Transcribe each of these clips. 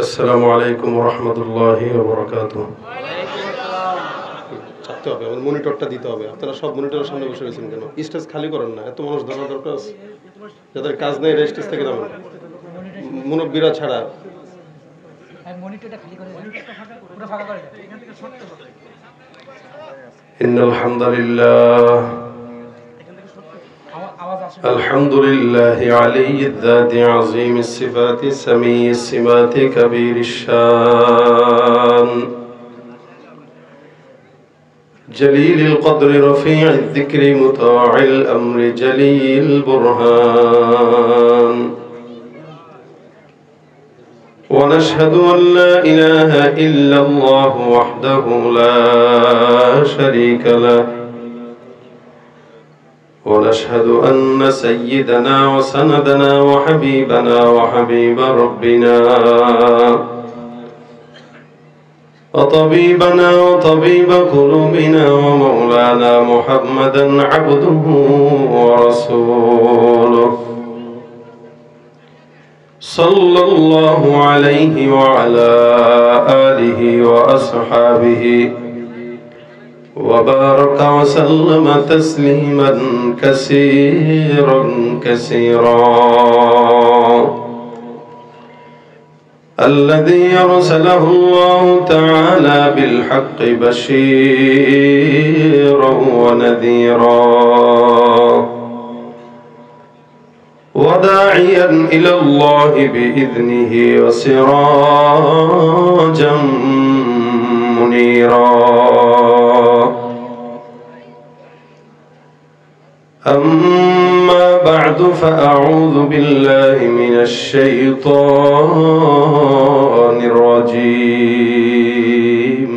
আসসালামু আলাইকুম ওয়া রাহমাতুল্লাহি ওয়া বারাকাতুহু। চাপতে হবে, আমার মনিটরটা দিতে হবে। আপনারা সব মনিটরের সামনে বসে রয়েছেন কেন? স্টেজ খালি করেন না, এত মানুষ ধরার দরকার আছে। যাদের কাজ নেই এরা স্টেজ থেকে নামেন, মুরব্বীরা ছাড়া। ইন্নাল হামদুলিল্লাহ الحمد لله علي الذات عظيم الصفات سميع السمات كبير الشان جليل القدر رفيع الذكر مطاع الأمر جليل البرهان ونشهد أن لا إله إلا الله وحده لا شريك له ونشهد أن سيدنا وسندنا وحبيبنا وحبيب ربنا وطبيبنا وطبيب قلوبنا ومولانا محمدا عبده ورسوله صلى الله عليه وعلى آله وأصحابه وبارك وسلم تسليما كثيرا كثيرا الذي أرسله الله تعالى بالحق بشيرا ونذيرا وداعيا إلى الله بإذنه وسراجا منيرا أما بعد فأعوذ بالله من الشيطان الرجيم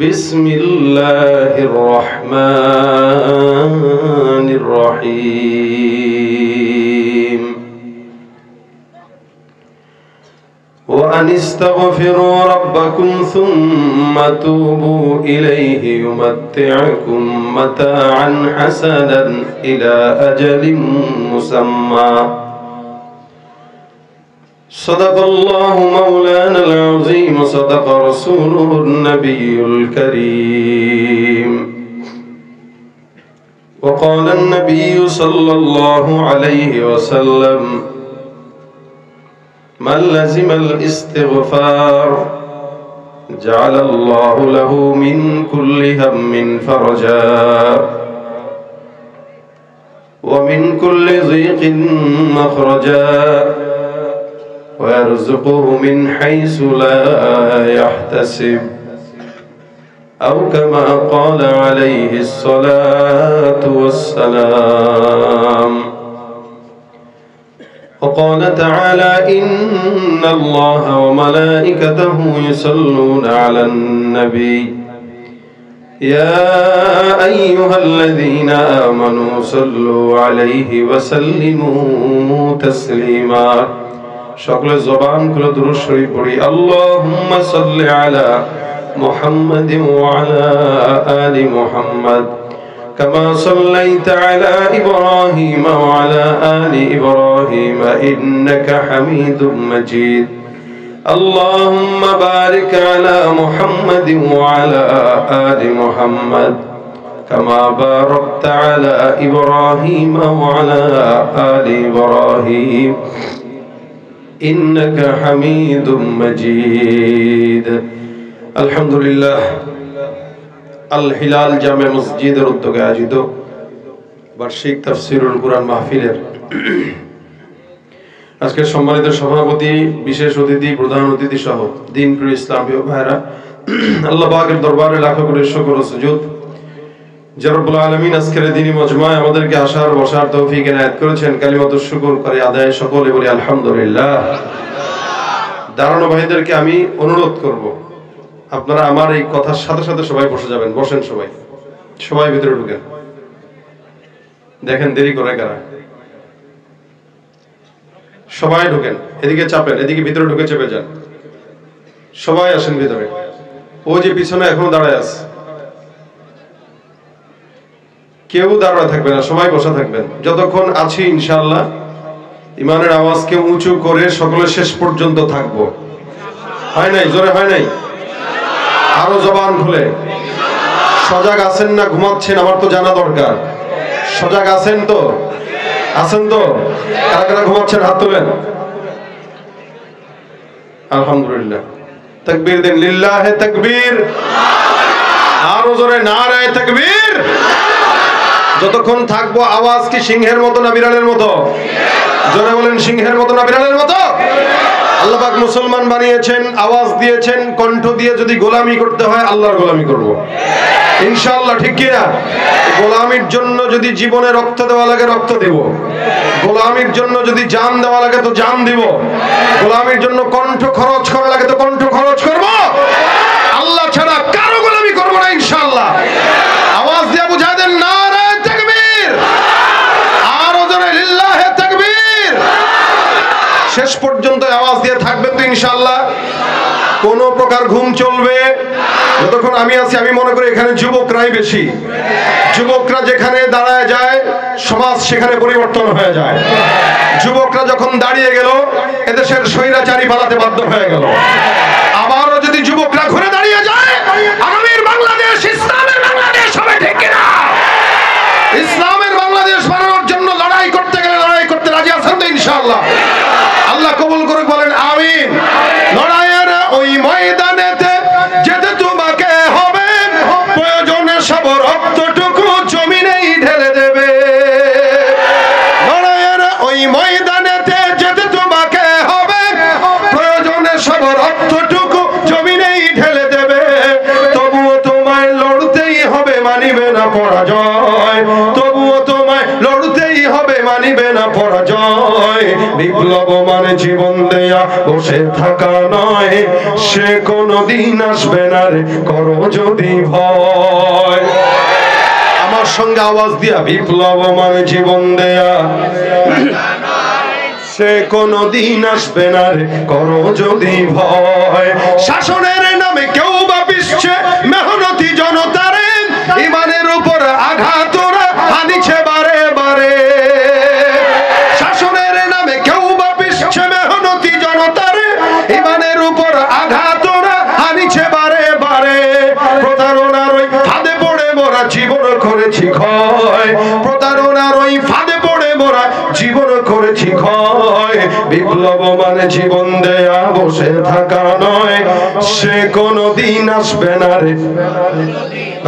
بسم الله الرحمن الرحيم وأن استغفروا ربكم ثم توبوا إليه يمتعكم متاعا حسنا إلى أجل مسمى صدق الله مولانا العظيم صدق رسوله النبي الكريم وقال النبي صلى الله عليه وسلم من لزم الاستغفار جعل الله له من كل هم فرجا ومن كل ضيق مخرجا ويرزقه من حيث لا يحتسب أو كما قال عليه الصلاة والسلام وقال تعالى إن الله وملائكته يصلون على النبي يا أيها الذين آمنوا صلوا عليه وسلموا تسليما شكل الزبان كل درود شريف پڑھی اللهم صل على محمد وعلى آل محمد كما صليت على إبراهيم وعلى آل إبراهيم إنك حميد مجيد اللهم بارك على محمد وعلى آل محمد كما باركت على إبراهيم وعلى آل إبراهيم إنك حميد مجيد الحمد لله আল হিলাল জামে মসজিদের উদ্যোগে আয়োজিত বার্ষিক তাফসীরুল কুরআন মাহফিলের আজকের সম্মানিত সভাপতি, বিশেষ অতিথি, প্রধান অতিথি সহ দ্বীনপ্রিয় ইসলামীয় ভাইরা, আল্লাহ পাকের দরবারে লাখো কোটি শুকর ও সুজুদ যে রব্বুল আলামিন আজকের দিনী মজমায় আমাদেরকে আসার বসার তৌফিক এনায়েত করেছেন। কালিমাতুশ শুকর করে আদায় সকলে বলি আলহামদুলিল্লাহ। দাঁড়ানো ভাইদেরকে আমি অনুরোধ করব, আপনারা আমার এই কথার সাথে সাথে সবাই বসে যাবেন। বসেন, সবাই সবাই ভিতরে ঢুকেন। দেখেন দেরি করে কারা, সবাই ঢুকেন। এদিকে চাপেন, এদিকে ভিতরে ঢুকে চেপে যান। সবাই আসেন ভিতরে। ও যে পিছনে এখনো দাঁড়ায় আছে, কেউ দাঁড়ায় থাকবে না, সবাই বসে থাকবেন। যতক্ষণ আছি ইনশাআল্লাহ ইমানের আওয়াজকে উঁচু করে সকলে শেষ পর্যন্ত থাকবো। হয় নাই? জোরে হয় নাই? আরো জবান খুলে। সজাগ আছেন না ঘুমাচ্ছেন? আমার তো জানা দরকার। সজাগ আছেন তো? আছেন তো? কারা কারা ঘুমাচ্ছেন হাত তোলেন। আলহামদুলিল্লাহ। তাকবীর দেন। লিল্লাহে তাকবীর। আরো জোরে নারায়ে তাকবীর। যতক্ষণ থাকবো আওয়াজ কি সিংহের মতো না বিড়ালের মতো? জোরে বলেন, সিংহের মতো না বিড়ালের মতো? আল্লাহ পাক মুসলমান বানিয়েছেন, আওয়াজ দিয়েছেন, কণ্ঠ দিয়ে যদি গোলামি করতে হয় আল্লাহর গোলামি করব ইনশাআল্লাহ। ঠিক কি না? গোলামির জন্য যদি জীবনে রক্ত দেওয়া লাগে রক্ত দেব, গোলামির জন্য যদি জান দেওয়া লাগে তো জান দিব, গোলামির জন্য কণ্ঠ খরচ করা লাগে তো কণ্ঠ খরচ করব। আল্লাহ ছাড়া কারো গোলামি করব না ইনশাআল্লাহ। আওয়াজ দিয়ে বুঝায় দেন নারায়ে তাকবীর। আরো জোরে লিল্লাহে তাকবীর। শেষ পর্যন্ত আওয়াজ দিয়ে থাকবেন তো ইনশাআল্লাহ। কোন প্রকার ঘুম চলবে যতক্ষণ আমি আছি। আমি মনে করি এখানে যুবকরাই বেশি। যুবকরা যেখানে দাঁড়ায় যায় সমাজ সেখানে পরিবর্তন হয়ে যায়। যুবকরা যখন দাঁড়িয়ে গেল এদেশের স্বৈরাচারী পালাতে বাধ্য হয়ে গেল। আবারও যদি যুবকরা ঘুরে দাঁড়িয়ে যায় আগামীর বাংলাদেশ ইসলামের বাংলাদেশ হবে। ঠিক কিনা? ইসলামের বাংলাদেশ বানানোর জন্য লড়াই করতে গেলে লড়াই করতে রাজি আছেন তো ইনশাআল্লাহ? আল্লাহ কবুল করে বলেন আমিন। লড়াইয়ের ওই ময়দানেতে যেতে তোমাকে হবে, প্রয়োজনে সব রক্তটুকু জমিনেই ঢেলে দেবে। লড়াইয়ের ওই ময়দানেতে যেতে তোমাকে হবে, প্রয়োজনে সব রক্তটুকু জমিনেই ঢেলে দেবে। তবুও তোমায় লড়তেই হবে, মানিবে না পরাজয়। তবুও তোমায় লড়তেই হবে, মানিবে না পরাজয়। বিপ্লব মানে জীবন দেয়া, বসে থাকা নয়। সে কোনদিন আসবে না রে, করো যদি ভয়। আমার সঙ্গে আওয়াজ দিয়া, বিপ্লব মানে জীবন দেয়া, সে কোনদিন আসবে না রে, করো যদি ভয়। শাসনের নামে কেউ বা পিছছে মেহনতি জনতারে, ইমানের উপর আঘাত ওরা হানিছে বারে বারে। শাসনের নামে কেউ বা পিছছে মেহনতি জনতারে, ইমানের উপর আঘাত ওরা হানিছে বারে বারে। প্রতারণার ওই ফাঁদে পড়ে মোরা জীবন করেছি ক্ষয়। প্রতারণার ওই ফাঁদে পড়ে মোরা জীবন করেছি ক্ষয়। বিপ্লব মানে জীবন দেয়া, বসে থাকা নয়। সে কোনদিন আসবে না রে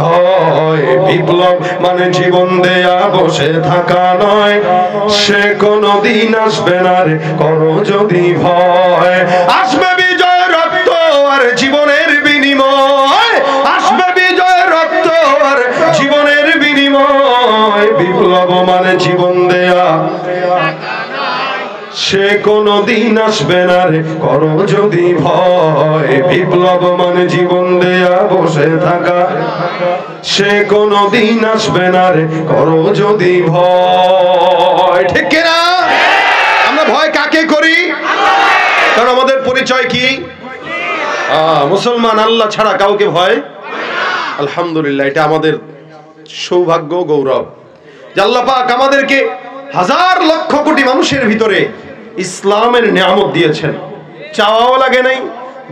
ভয়। বিপ্লব মানে জীবন দেয়া, বসে থাকা নয়। সে কোনদিন আসবে না রে, করো যদি ভয়। আসবে বিজয় রক্ত আর জীবনের বিনিময়। আসবে বিজয় রক্ত আর জীবনের বিনিময়। বিপ্লব মানে জীবন দেয়া, সে কোনদিন আসবে না রে, করো যদি ভয়। বিপ্লব মানে জীবন দেয়া, বসে থাকা, সে কোনদিন আসবে না রে, করো যদি ভয়। ঠিক কিনা? আমরা ভয় কাকে করি? কারণ আমাদের পরিচয় কি? মুসলমান। আল্লাহ ছাড়া কাউকে ভয়। আলহামদুলিল্লাহ, এটা আমাদের সৌভাগ্য, গৌরব যে আল্লাহ পাক আমাদেরকে হাজার লক্ষ কোটি মানুষের ভিতরে ইসলামের নিয়ামত দিয়েছেন। চাওয়াও লাগে নাই,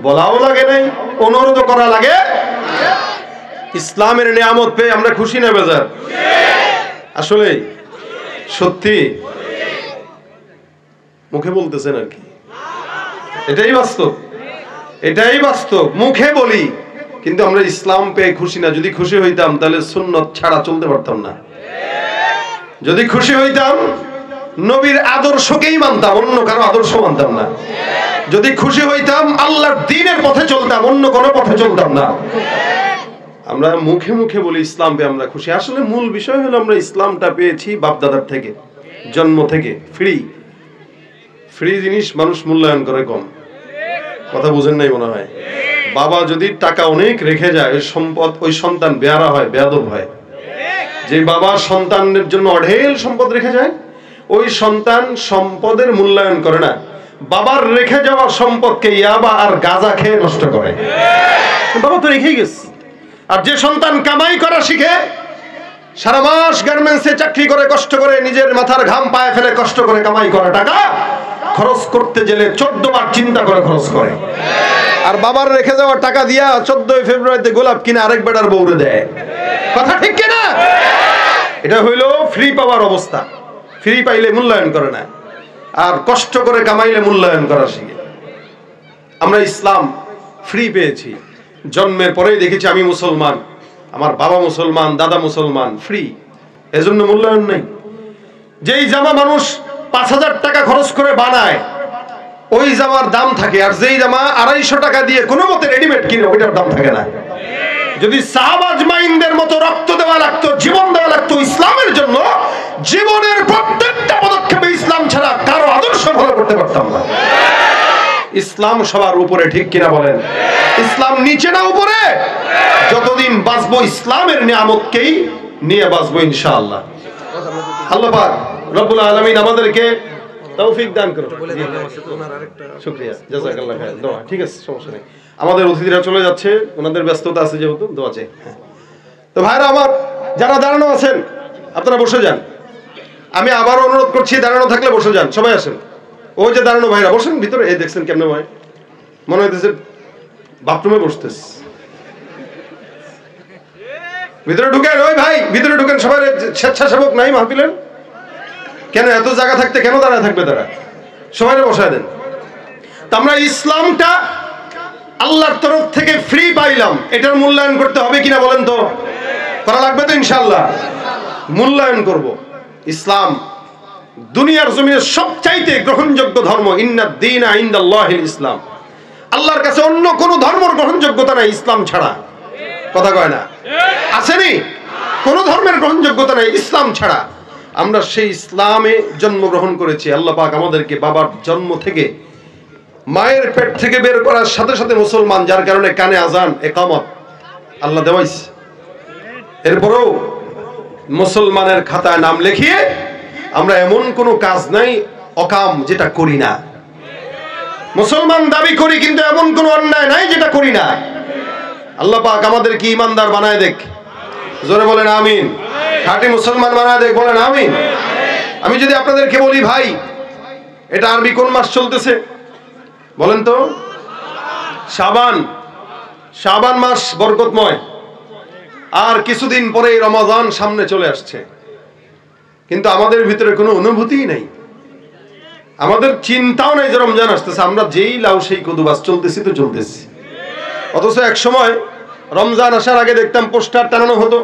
বলাও লাগে নাই, অনুরোধ করা লাগে। ইসলামের নিয়ামত পেয়ে আমরা খুশি না বেজার? আসলে সত্যি মুখে বলতেছেন আর কি, এটাই বাস্তব। এটাই বাস্তব, মুখে বলি কিন্তু আমরা ইসলাম পেয়ে খুশি না। যদি খুশি হইতাম তাহলে সুন্নত ছাড়া চলতে পারতাম না। যদি খুশি হইতাম নবীর আদর্শকেই মানতাম, অন্য কারো আদর্শ মানতাম না। যদি খুশি হইতাম আল্লাহর দ্বীনের পথে চলতাম, অন্য কোনো পথে চলতাম না। আমরা মুখে মুখে বলি ইসলাম পেয়ে আমরা খুশি। আসলে মূল বিষয় হলো আমরা ইসলামটা পেয়েছি বাপদাদার থেকে, জন্ম থেকে। ফ্রি ফ্রি জিনিস মানুষ মূল্যায়ন করে কম। কথা বুঝেন নাই মনে হয়। বাবা যদি টাকা অনেক রেখে যায়, ওই সম্পদ, ওই সন্তান বেয়ারা হয়, বেয়াদব হয়। যে বাবা সন্তানের জন্য অঢেল সম্পদ রেখে যায়, ওই সন্তান সম্পদের মূল্যায়ন করে না, বাবার রেখে যাওয়া সম্পদকে ইয়াবা আর গাঁজা খেয়ে নষ্ট করে। বাবা তো রেখেই গেছে। আর যে সন্তান কামাই করা শিখে, সারা মাস গার্মেন্টসে চাকরি করে কষ্ট করে নিজের মাথার ঘাম পায়ে ফেলে কষ্ট করে কামাই করা টাকা খরচ করতে গেলে 14 বার চিন্তা করে খরচ করে। আর বাবার রেখে যাওয়া টাকা দিয়া 14 ফেব্রুয়ারিতে গোলাপ কিনে আরেক বেটার বউরে দেয়। কথা ঠিক কিনা? এটা হইল ফ্রি পাওয়ার অবস্থা। ফ্রি পাইলে মূল্যায়ন করে না, আর কষ্ট করে কামাইলে মূল্যায়ন করা শিখে। আমরা ইসলাম ফ্রি পেয়েছি, জন্মের পরেই দেখেছি আমি মুসলমান, আমার বাবা মুসলমান, দাদা মুসলমান, ফ্রি, এজন্য মূল্যায়ন নেই। যেই জামা মানুষ 5000 টাকা খরচ করে বানায় ওই জামার দাম থাকে, আর যেই জামা 250 টাকা দিয়ে কোনো মতে রেডিমেড কিনে ওইটার দাম থাকে না। যদি সাহাবা আজমাইনদের মতো রক্ত দেওয়া লাগতো, জীবন দেওয়া লাগতো ইসলামের জন্য, জীবনের প্রত্যেকটা পদক্ষেপে ইসলাম ছাড়া কারো আদর্শ ফলো করতে পারতাম না। ইসলাম সবার উপরে, ঠিক কিনা বলেন? ইসলাম নিচে না উপরে? যতদিন বাঁচবো ইসলামের নিয়ামতকেই নিয়ে বাঁচবো ইনশাআল্লাহ। আল্লাহ পাক রব্বুল আলামিন আমাদেরকে তৌফিক দান করুন। শুকরিয়া, জাযাকাল্লাহ খাইর। দোয়া, ঠিক আছে, সমস্যা নেই। আমাদের অতিথিরা চলে যাচ্ছে, ওনাদের ব্যস্ততা আছে যেহেতু, দোয়া চাই। তো ভাইরা আমার, যারা দাঁড়ানো আছেন আপনারা বসে যান। আমি আবার অনুরোধ করছি, দাঁড়ানো থাকলে বসে যান, সবাই আসেন। ওই যে দাঁড়ানো ভাইরা বসেন ভিতরে। এই দেখছেন কেমনে ভাই, মনে হইতেছে বাথরুমে বসতেছ। ভিতরে ঢুকেন, ওই ভাই ভিতরে ঢুকেন। সবাই স্বেচ্ছাসেবক নাই মাহফিলের? কেন এত জায়গা থাকতে কেন দাঁড়ায় থাকবে তারা? সবাই বসায় দেন। তা আমরা ইসলামটা আল্লাহর তরফ থেকে ফ্রি পাইলাম, এটার মূল্যায়ন করতে হবে কিনা বলেন তো? করা লাগবে তো ইনশাআল্লাহ। মূল্যায়ন করব। ইসলাম দুনিয়ার জমিনে সবচাইতে গ্রহণযোগ্য ধর্ম। ইন্নাদ দীনা ইনদাল্লাহিল ইসলাম। আল্লাহর কাছে অন্য কোন ধর্মের গ্রহণযোগ্যতা নাই ইসলাম ছাড়া। কথা কয় না? আসেনি? কোন ধর্মের গ্রহণযোগ্যতা নাই ইসলাম ছাড়া। আমরা সেই ইসলামে জন্মগ্রহণ করেছি। আল্লাহ পাক আমাদেরকে বাবার জন্ম থেকে, মায়ের পেট থেকে বের করার সাথে সাথে মুসলমান, যার কারণে কানে আজান, ইকামত আল্লাহ দেওয়াইছে। এরপরেও মুসলমানের খাতায় নাম লিখিয়ে আমরা এমন কোনো কাজ নাই অকাম যেটা করি না। মুসলমান দাবি করি কিন্তু এমন কোনো অন্যায় নাই যেটা করি না। আল্লাহ পাক আমাদেরকে ইমানদার বানায় দেখ। জোরে বলেন আমিন। খাঁটি মুসলমান বানায় দেখ, বলেন আমিন। আমি যদি আপনাদেরকে বলি ভাই, এটা আরবি কোন মাস চলতেছে বলেন তো? শাবান। শাবান মাস বরকতময়। আর কিছুদিন পরে রমজান সামনে চলে আসছে, কিন্তু আমাদের ভিতরে কোনো অনুভূতিই নাই, আমাদের চিন্তাও নাই যে রমজান আসতেছে। আমরা যেই লাউ সেই কদুবাস, চলতেছি তো চলতেছি। অথচ এক সময় রমজান আসার আগে দেখতাম পোস্টার টানানো হতো,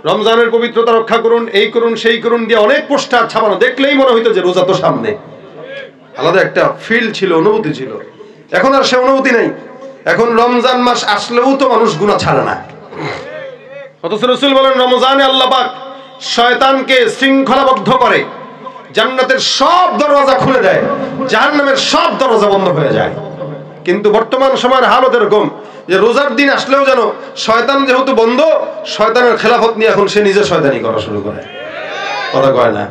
রমজানের পবিত্রতা রক্ষা করুন, এই করুন সেই করুন দিয়ে অনেক পোস্টার ছাপানো। দেখলেই মনে হইতো যে রোজা তো সামনে। আলাদা একটা ফিল ছিল, অনুভূতি ছিল। এখন আর সে অনুভূতি নাই। এখন রমজান মাস আসলেও তো মানুষ গুনাহ ছাড়ে না। অথচ রাসূল বলেন রমজানে আল্লাহ পাক শয়তানকে শৃঙ্খলাবদ্ধ করে, জান্নাতের সব দরজা খুলে দেয়, জাহান্নামের সব দরজা বন্ধ হয়ে যায়। কিন্তু বর্তমান সময়ের হালত এরকম যে রোজার দিন আসলেও যেন শয়তান যেহেতু বন্ধ, শয়তানের খেলাফত নিয়ে এখন সে নিজে শয়তানি করা শুরু করে। কথা কয় না?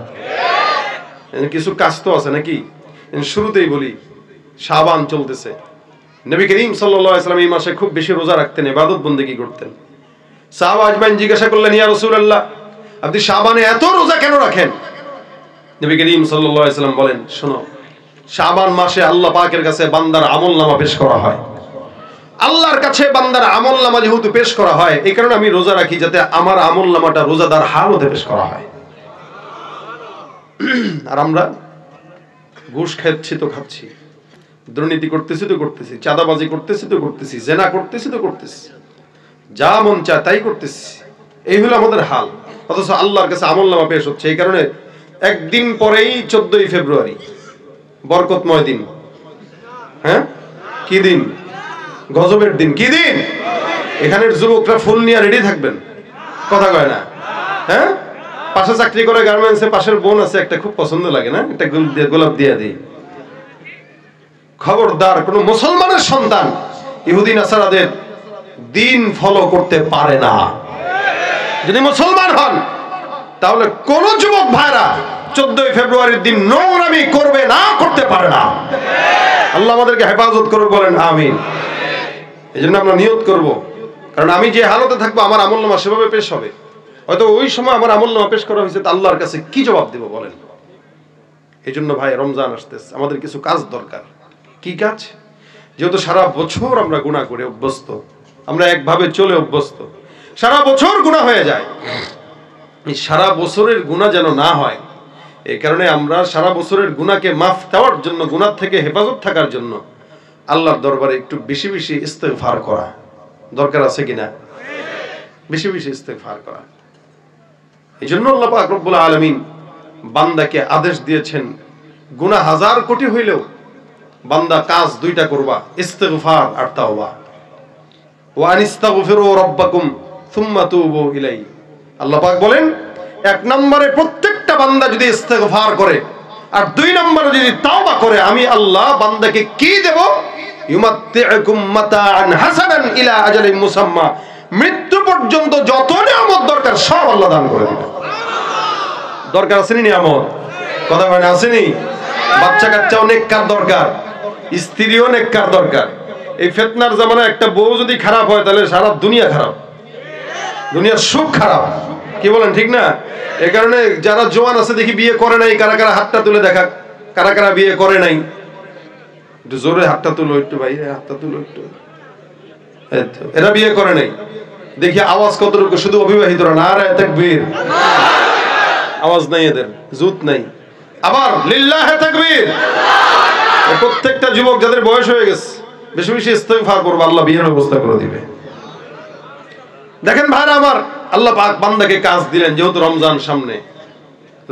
কিছু কাজ তো আছে নাকি? শুরুতেই বলি, শাবান চলতেছে। নবী করিম সাল্লাল্লাহু আলাইহি ওয়াসাল্লাম এই মাসে খুব বেশি রোজা রাখতেন, ইবাদত বন্দেগী করতেন। সাহাবা আজমাইন জিজ্ঞাসা করলেন, ইয়া রাসূলুল্লাহ, আপনি শাবানে এত রোজা কেন রাখেন? নবী করিম সাল্লাল্লাহু আলাইহি ওয়াসাল্লাম বলেন, শোনো, শাবান মাসে আল্লাহ পাকের কাছে বান্দার আমলনামা পেশ করা হয়। আল্লাহর কাছে বান্দার আমলনামা যেহেতু পেশ করা হয়, এই কারণে আমি রোজা রাখি, যাতে আমার আমলনামাটা রোজাদার হালতে পেশ করা হয়। আর আমরা ঘুষ খাচ্ছি তো খাচ্ছি, দুর্নীতি করতেছি তো করতেছি, চাঁদাবাজি করতেছি তো করতেছি, জেনা করতেছি তো করতেছি, যা মন চায় তাই করতেছি। এই হলো আমাদের হাল। অথচ আল্লাহর কাছে আমলনামা পেশ হচ্ছে। এই কারণে একদিন পরেই 14 ফেব্রুয়ারি, বরকতময় দিন। হ্যাঁ, কি দিন? গজবের দিন। কি দিন? এখানের যুবকরা ফুল নিয়ে রেডি থাকবেন। কথা কয় না? হ্যাঁ, পাশে চাকরি করে গার্মেন্টসে, পাশের বোন আছে একটা, খুব পছন্দ লাগে না, একটা গোলাপ দিয়ে দিই। খবরদার, কোন মুসলমানের সন্তান ইহুদি নাসারাদের দিন ফলো করতে পারে না। যদি মুসলমান হন তাহলে কোন যুবক ভাইরা 14 ফেব্রুয়ারির দিন নোংরামি করবে না, করতে পারে না। আল্লাহ আমাদেরকে হেফাজত করুক, বলেন আমিন। এই জন্য আমরা নিয়ত করব, কারণ আমি যে হালতে থাকবো আমার আমলনামা সেভাবে পেশ হবে। হয়তো ওই সময় আমার আমলনামা পেশ করা হয়েছে, আল্লাহর কাছে কি জবাব দেব বলেন? এই জন্য ভাই রমজান আসতেছে, আমাদের কিছু কাজ দরকার। কি কাজ? যেহেতু সারা বছর আমরা গুনাহ করে অভ্যস্ত, আমরা একভাবে চলে অভ্যস্ত, সারা বছর গুনাহ হয়ে যায়। এই সারা বছরের গুনাহ যেন না হয়, এই কারণে আমরা সারা বছরের গুনাহকে মাফ দেওয়ার জন্য, গুনাহ থেকে হেফাজত থাকার জন্য আল্লাহর দরবারে একটু বেশি বেশি ইস্তেগফার করা দরকার আছে কিনা? বেশি বেশি ইস্তেগফার করা। এই জন্য আল্লাহ পাক রব্বুল আলামিন বান্দাকে আদেশ দিয়েছেন, গুনাহ হাজার কোটি হইলেও বান্দা কাজ দুইটা করবা, ইস্তেগফার আর তাওবা। ওয়া আনিস্তাগফিরু রাব্বাকুম সুম্মা তুবু ইলাইহি। আল্লাহ পাক বলেন, এক নম্বরে প্রত্যেকটা বান্দা যদি ইস্তেগফার করে আর দুই নম্বরে যদি তাওবা করে, আমি আল্লাহ বান্দাকে কি দেব? ইউমাত্তিউকুম মাতাআন হাসানান ইলা আজালিন মুসাম্মা। মৃত্যু পর্যন্ত যত নিয়ামত দরকার সব আল্লাহ দান করে দিবেন। দরকার আছে নি নিয়ামত? কথা মানে আসেনি? বাচ্চা কাচ্চাও নেককার দরকার, স্ত্রীও নেককার দরকার। এই ফিতনার জামানায় একটা বউ যদি খারাপ হয় তাহলে সারা দুনিয়া খারাপ, দুনিয়ার সুখ খারাপ। কি বলেন, ঠিক না? এই কারণে যারা জওয়ান আছে দেখি বিয়ে করে নাই, কারা কারা হাতটা তুলে দেখা, কারা কারা বিয়ে করে নাই? একটু জোরে হাতটা তুলো, একটু ভাই হাতটা তুলো একটু। এরা বিয়ে করে নাই দেখি আওয়াজ কতটুকু, শুধু অবিবাহিতরা। নারায়ে তাকবীর। আওয়াজ নাই এদের, জুত নাই। আবার লিল্লাহে তাকবীর। প্রত্যেকটা যুবক যাদের বয়স হয়ে গেছে বেশি বেশি ইস্তেগফার করবে, আল্লাহ বিয়ের ব্যবস্থা করে দিবে। দেখেন ভাইরা আমার, আল্লাহ পাক বান্দাকে কাজ দিলেন, যেহেতু রমজান সামনে,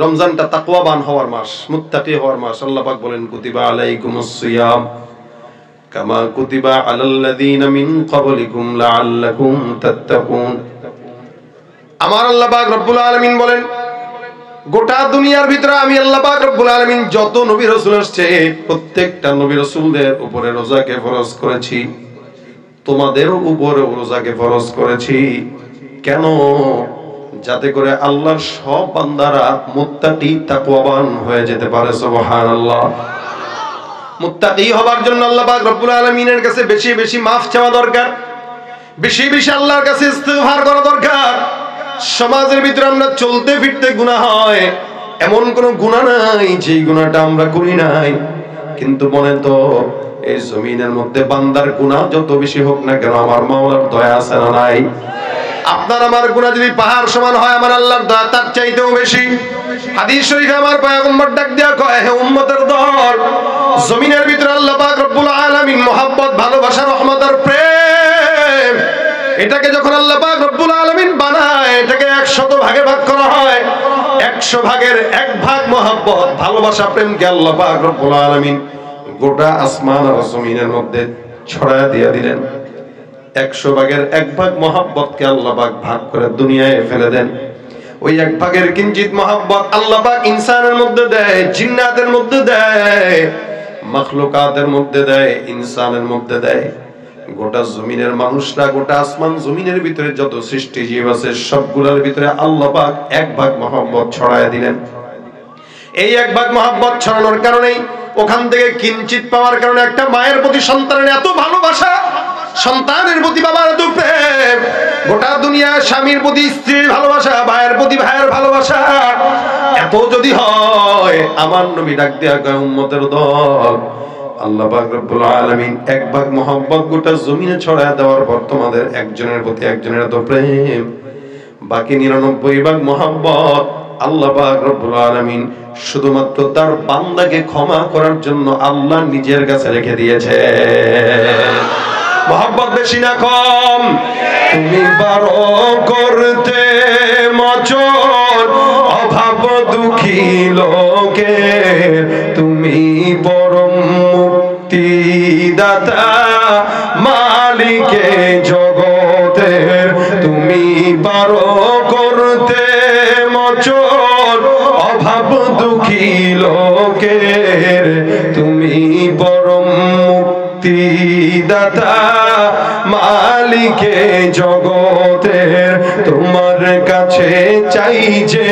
রমজানটা তাকওয়াবান হওয়ার মাস, মুত্তাকি হওয়ার মাস। আল্লাহ পাক বলেন, কুতিবা আলাইকুমুস সিয়াম কামা কুতিবা আলাল্লাযীনা মিন ক্বাবলিকুম লাআল্লাকুম তাত্তাকুন। আমার আল্লাহ পাক রব্বুল আলামিন বলেন, গোটা দুনিয়ার ভিতরে আমি আল্লাহ পাক রব্বুল আলামিন যত নবী রাসূল আসছে প্রত্যেকটা নবী রাসূলদের উপরে রোজাকে ফরজ করেছি, তোমাদের উপরে রোজাকে ফরজ করেছি। কেন? যাতে করে আল্লাহর সব বান্দারা মুত্তাকি তাকওয়াবান হয়ে যেতে পারে। সুবহানাল্লাহ। মুত্তাকি হবার জন্য আল্লাহ পাক রব্বুল আলামিনের কাছে বেশি বেশি মাফ চাওয়া দরকার, বেশি বেশি আল্লাহর কাছে ইস্তেগফার করা দরকার। সমাজের ভিতরে আমরা চলতে ফিরতে গুনাহ হয়, এমন কোন গুনাহ নাই যেই গুনাহটা আমরা করি নাই। কিন্তু মনে তো এই জমিনের মধ্যে বান্দার গুনাহ যত বেশি হোক না কেন, আমার মাওলার দয়া আছে না নাই? আপনার আমার গুনাহ যদি পাহাড় সমান হয়, আমার আল্লাহর দয়া তার চাইতেও বেশি। হাদিস শরীফে আমার পয়গম্বর ডাক দিয়া কয়, হে উম্মতের দল, জমিনের ভিতরে আল্লাহ পাক রব্বুল আলামিন মহব্বত, ভালোবাসা, রহমত আর প্রেম, এটাকে যখন আল্লাহ পাক রব্বুল আলামিন বানায়, এটাকে 100 ভাগে ভাগ করা হয়। 100 ভাগের 1 ভাগ মহব্বত, ভালোবাসা, প্রেমকে আল্লাহ পাক রব্বুল আলামিন গোটা আসমান আর জমিনের মধ্যে ছড়ায়া দিয়ে দিলেন। 100 ভাগের 1 ভাগ মহব্বতকে আল্লাহ পাক ভাগ করে দুনিয়ায় ফেলে দেন। ওই 1 ভাগের কিঞ্চিত মহব্বত আল্লাহ পাক ইনসানের মধ্যে দেয়, জিন্নাতের মধ্যে দেয়, মাখলুকাতের মধ্যে দেয়, ইনসানের মধ্যে দেয়। গোটা জমিনের মানুষরা, গোটা আসমান জমিনের ভিতরে যত সৃষ্টি জীব আছে সবগুলোর ভিতরে আল্লাহ পাক 1 ভাগ মহব্বত ছড়ায়া দিলেন। এই 1 ভাগ মহব্বত ছড়ানোর কারণে, ওখান থেকে কিঞ্চিত পাওয়ার কারণে একটা মায়ের প্রতি সন্তানের এত ভালোবাসা, সন্তানের প্রতি বাবার এত প্রেম, গোটা দুনিয়া স্বামীর প্রতি স্ত্রীর ভালোবাসা, ভাইয়ের প্রতি ভাইয়ের ভালোবাসা এত যদি হয়, আমার নবী ডাক দেয়া কয়, উম্মতের দল, আল্লাহ পাক রব্বুল আলামিন 1 ভাগ মহব্বত গোটা জমিনে ছড়ায় দেওয়ার পর তোমাদের একজনের প্রতি একজনের এত প্রেম, বাকি 99 ভাগ মহব্বত আল্লাহ পাক রব্বুল আলামিন শুধুমাত্র তার বান্দাকে ক্ষমা করার জন্য আল্লাহ নিজের কাছে রেখে দিয়েছে। মহব্বত বেশি না কম? তুমি বারো করতে মচন অভাব দুঃখী লোকে, তুমি পরম মুক্তিদাতা মালিকে জগতের, তুমি বারো করতে মচন অভাব দুঃখী লোকের, তুমি পরম মুক্তিদাতা মালিকে জগতের, তোমার কাছে চাই যে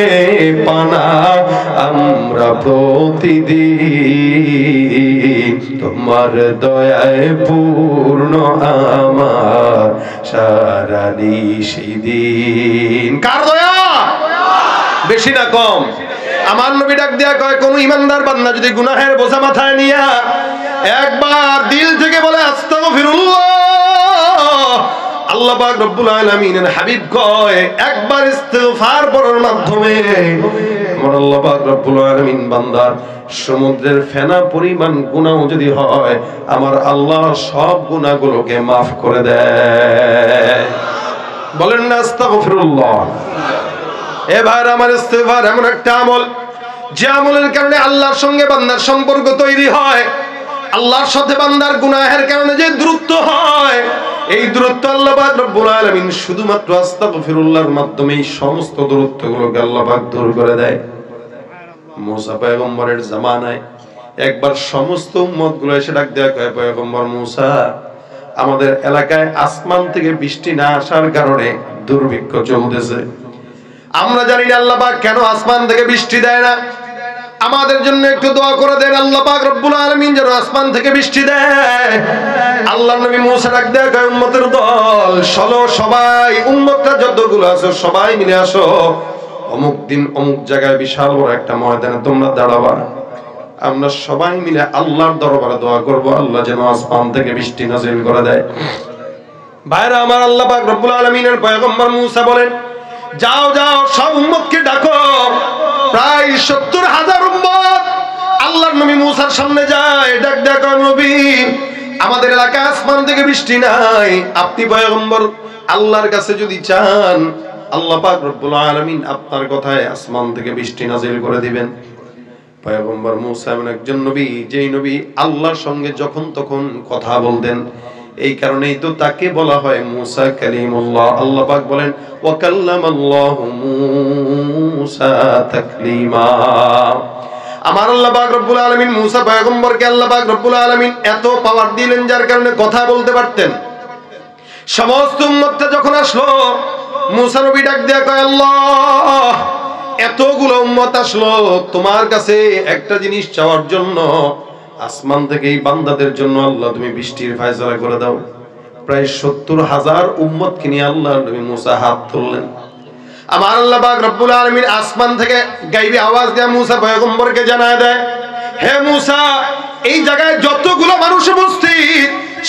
পানা আমরা প্রতিদিন, তোমার দয়ায় পূর্ণ আমার সারা নিশিদিন। কার দয়া? বেশি না কম? আমার নবী ডাক দিয়া কয়, কোন ইমানদার বান্দা যদি গুনাহের বোঝা মাথায় নিয়া একবার দিল থেকে বলে আস্তাগফিরুল্লাহ, আল্লাহ পাক রব্বুল আলামিনের হাবিব কয় একবার ইস্তিগফার পড়ার মাধ্যমে আমার আল্লাহ পাক রব্বুল আলামিন বান্দার সমুদ্রের ফেনা পরিমাণ গুনাহ যদি হয়, আমার আল্লাহ সব গুনাহগুলোকে maaf করে দেয়। বলেন না আস্তাগফিরুল্লাহ। এ ভাইরা আমার, ইস্তিগফার এমন একটা আমল যে আমলের কারণে আল্লাহর সঙ্গে বান্দার সম্পর্ক তৈরি হয়, আল্লাহর সাথে বান্দার গুনাহের কারণে যে দূরত্ব হয়, এই দূরত্ব আল্লাহ পাক রব্বুল আলামিন শুধুমাত্র আস্তাগফিরুল্লাহর মাধ্যমেই সমস্ত দূরত্বগুলোকে আল্লাহ পাক দূর করে দেয়। মুসা পয়গম্বরের জামানায় একবার সমস্ত উম্মতগুলো এসে ডাক দেয়া কয়, পয়গম্বর মুসা, আমাদের এলাকায় আসমান থেকে বৃষ্টি না আসার কারণে দুর্ভিক্ষ চলতেছে। আমরা জানি না আল্লাহ পাক কেন আসমান থেকে বৃষ্টি দেয় না, আমাদের জন্য একটু দোয়া করে দেন আল্লাহ পাক রব্বুল আলামিন যেন আসমান থেকে বৃষ্টি দেয়। আল্লাহর নবী মুসা ডাক দেয়া কয়, উম্মতের দল চলো, সবাই উম্মতটা যতগুলো আছে সবাই মিলে আসো, অমুক দিন অমুক জায়গায় বিশাল বড় একটা ময়দানে তোমরা দাঁড়াবা, আমরা সবাই মিলে আল্লাহর দরবারে দোয়া করব আল্লাহ যেন আসমান থেকে বৃষ্টি নাযিল করে দেয়। ভাইরা আমার, আল্লাহ পাক রব্বুল আলামিনের পয়গম্বর মুসা বলেন, যাও যাও সব উম্মতকে ডাকো। প্রায় 70,000 উম্মত আল্লাহর নবী মুসার সামনে যায়, ডাক দেখো, নবী আমাদের এলাকায় আসমান থেকে বৃষ্টি নাই, আপনি পয়গম্বর আল্লাহর কাছে যদি চান আল্লাহ পাক রব্বুল আলামিন আপনার কথায় আসমান থেকে বৃষ্টি নাযিল করে দিবেন। পয়গম্বর মুসা এমন একজন নবী, যেই নবী আল্লাহর সঙ্গে যখন তখন কথা বলতেন, এই কারণেই তো তাকে বলা হয় মুসা কালিমুল্লাহ। আল্লাহ পাক বলেন, ওয়া কাল্লামাল্লাহু মুসা তাকলিমা। আমার আল্লাহ পাক রব্বুল আলামিন মুসা পয়গম্বরকে আল্লাহ পাক রব্বুল আলামিন এত পাওয়ার দিলেন যার কারণে কথা বলতে পারতেন। সমস্ত উম্মতটা যখন আসলো, মুসা নবী ডাক দেয়া কয়, আল্লাহ এতগুলো উম্মত আসলো তোমার কাছে একটা জিনিস চাওয়ার জন্য, আসমান থেকে এই বান্দাদের জন্য আল্লাহ তুমি বৃষ্টির ফয়সালা করে দাও। প্রায় 70,000 উম্মতকে নিয়ে আল্লাহ নবী মুসা হাত তুললেন। আমার আল্লাহ পাক রব্বুল আলামিন আসমান থেকে গায়বী আওয়াজ দিয়ে মুসা পয়গম্বরকে জানায় দেয়, হে মুসা, এই জায়গায় যতগুলো মানুষ উপস্থিত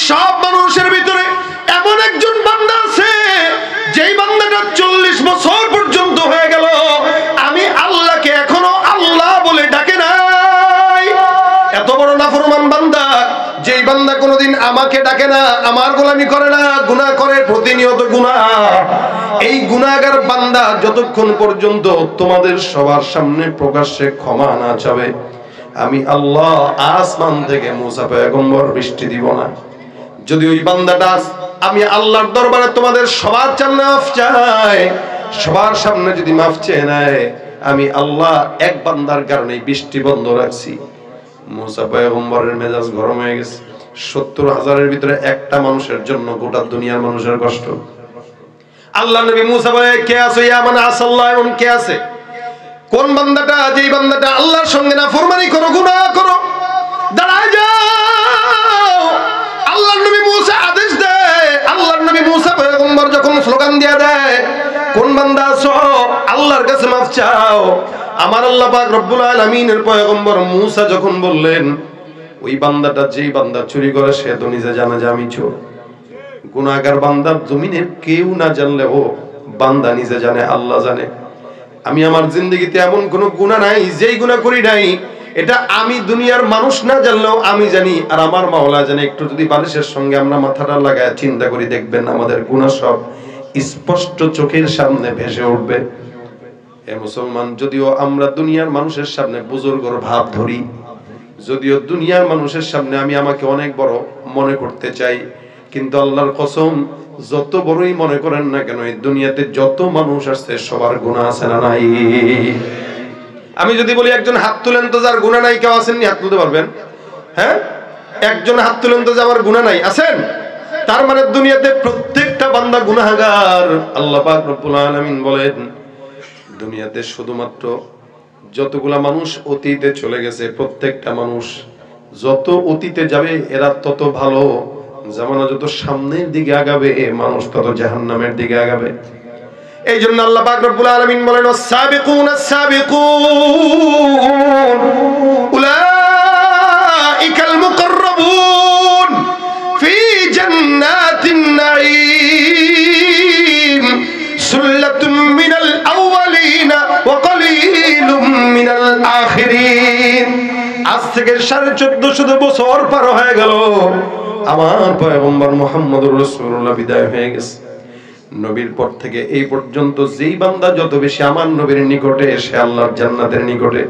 সব মানুষের ভিতরে এমন একজন বান্দা আছে যেই বান্দাটা 40 বছর পর্যন্ত হয়ে গেল আমি আল্লাহকে এখনো আল্লাহ বলে ডাকে নাই। এত বড় নাফরমান বান্দা, যেই বান্দা কোনোদিন আমাকে ডাকে না, আমার গোলামি করে না, গুনাহ করে প্রতিনিয়ত গুনাহ, এই গুনাহগার বান্দা যতক্ষণ পর্যন্ত তোমাদের সবার সামনে প্রকাশ্যে ক্ষমা না চাবে, আমি আল্লাহ আসমান থেকে মুসা পয়গম্বর বৃষ্টি দিব না। যদি ওই বান্দাটা আমি আল্লাহর দরবারে তোমাদের সবার সামনে মাফ চায়, সবার সামনে যদি মাফ চেয়ে নেয়, আমি আল্লাহ এক বান্দার কারণে বৃষ্টি বন্ধ রাখছি। মুসা পয়গম্বরের মেজাজ গরম হয়ে গেছে। 70,000-এর ভিতরে একটা মানুষের জন্য গোটা দুনিয়ার মানুষের কষ্ট। আল্লাহ নবী মুসা বলে, কে আছে ইয়া মান আসাল্লাহ, এমন কে আছে? কোন বান্দাটা, যেই বান্দাটা আল্লাহর সঙ্গে নাফরমানি করো, গুনাহ করো, দাঁড়ায় যাও। আল্লাহর নবী মুসা আদেশ দেয়। আল্লাহর নবী মুসা পয়গম্বর যখন স্লোগান দিয়ে দেয়, কোন বান্দা আছো আল্লাহর কাছে মাফ চাও, আমার আল্লাহ পাক রব্বুল আলামিনের পয়গম্বর মুসা যখন বললেন, ওই বান্দাটা, যেই বান্দা চুরি করে সে তো নিজে জানে যে আমি চোর। গুনাহগার বান্দা জমিনের কেউ না জানলেও বান্দা নিজে জানে, আল্লাহ জানে। আমি আমার জিন্দগিতে এমন কোন গুনাহ নাই যেই গুনাহ করি নাই, এটা আমি দুনিয়ার মানুষ না জানলেও আমি জানি, আর আমার মাওলা জানে। একটু যদি বালিশের সঙ্গে আমরা মাথাটা লাগায় চিন্তা করি, দেখবেন আমাদের গুনাহ সব স্পষ্ট চোখের সামনে ভেসে উঠবে। এ মুসলমান, যদিও আমরা দুনিয়ার মানুষের সামনে বুজুর্গর ভাব ধরি, যদিও দুনিয়ার মানুষের সামনে আমি আমাকে অনেক বড় মনে করতে চাই, কিন্তু আল্লাহর কসম, যত বড়ই মনে করেন না কেন, এই দুনিয়াতে যত মানুষ আছে সবার গুনাহ আছে না নাই? আমি যদি বলি একজন হাত তুলেন তো যার গুনাহ নাই, কেউ আছেন নি? হাত তুলতে পারবেন? হ্যাঁ, একজন হাত তুলেন তো যে আমার গুনাহ নাই, আছেন? তার মানে দুনিয়াতে প্রত্যেকটা বান্দা গুনাহগার। আল্লাহ পাক রব্বুল আলামিন বলেন, দুনিয়াতে শুধুমাত্র যতগুলা মানুষ অতীতে চলে গেছে, প্রত্যেকটা মানুষ যত অতীতে যাবে এরা তত ভালো, জামানা যত সামনের দিকে আগাবে মানুষ তত জাহান্নামের দিকে আগাবে। এই জন্য আল্লাহ পাক রব্বুল আলামিন বলেন আস-সাবিকুন আস-সাবিকুন উলাইকাল মুকাররাবুন ফি জান্নাতিন নাঈম সুল্লাতুম মিনাল আউয়ালিনা ওয়া কলিলুম মিনাল আখিরিন। আজ থেকে 1450 বছর পার হয়ে গেল, আমার পয়গম্বর মুহাম্মদুর রাসূলুল্লাহ বিদায় হয়ে গেছে। নবীর পর থেকে এই পর্যন্ত যেই বান্দা যত বেশি আমার নবীর নিকটে, সে আল্লাহর জান্নাতের নিকটে।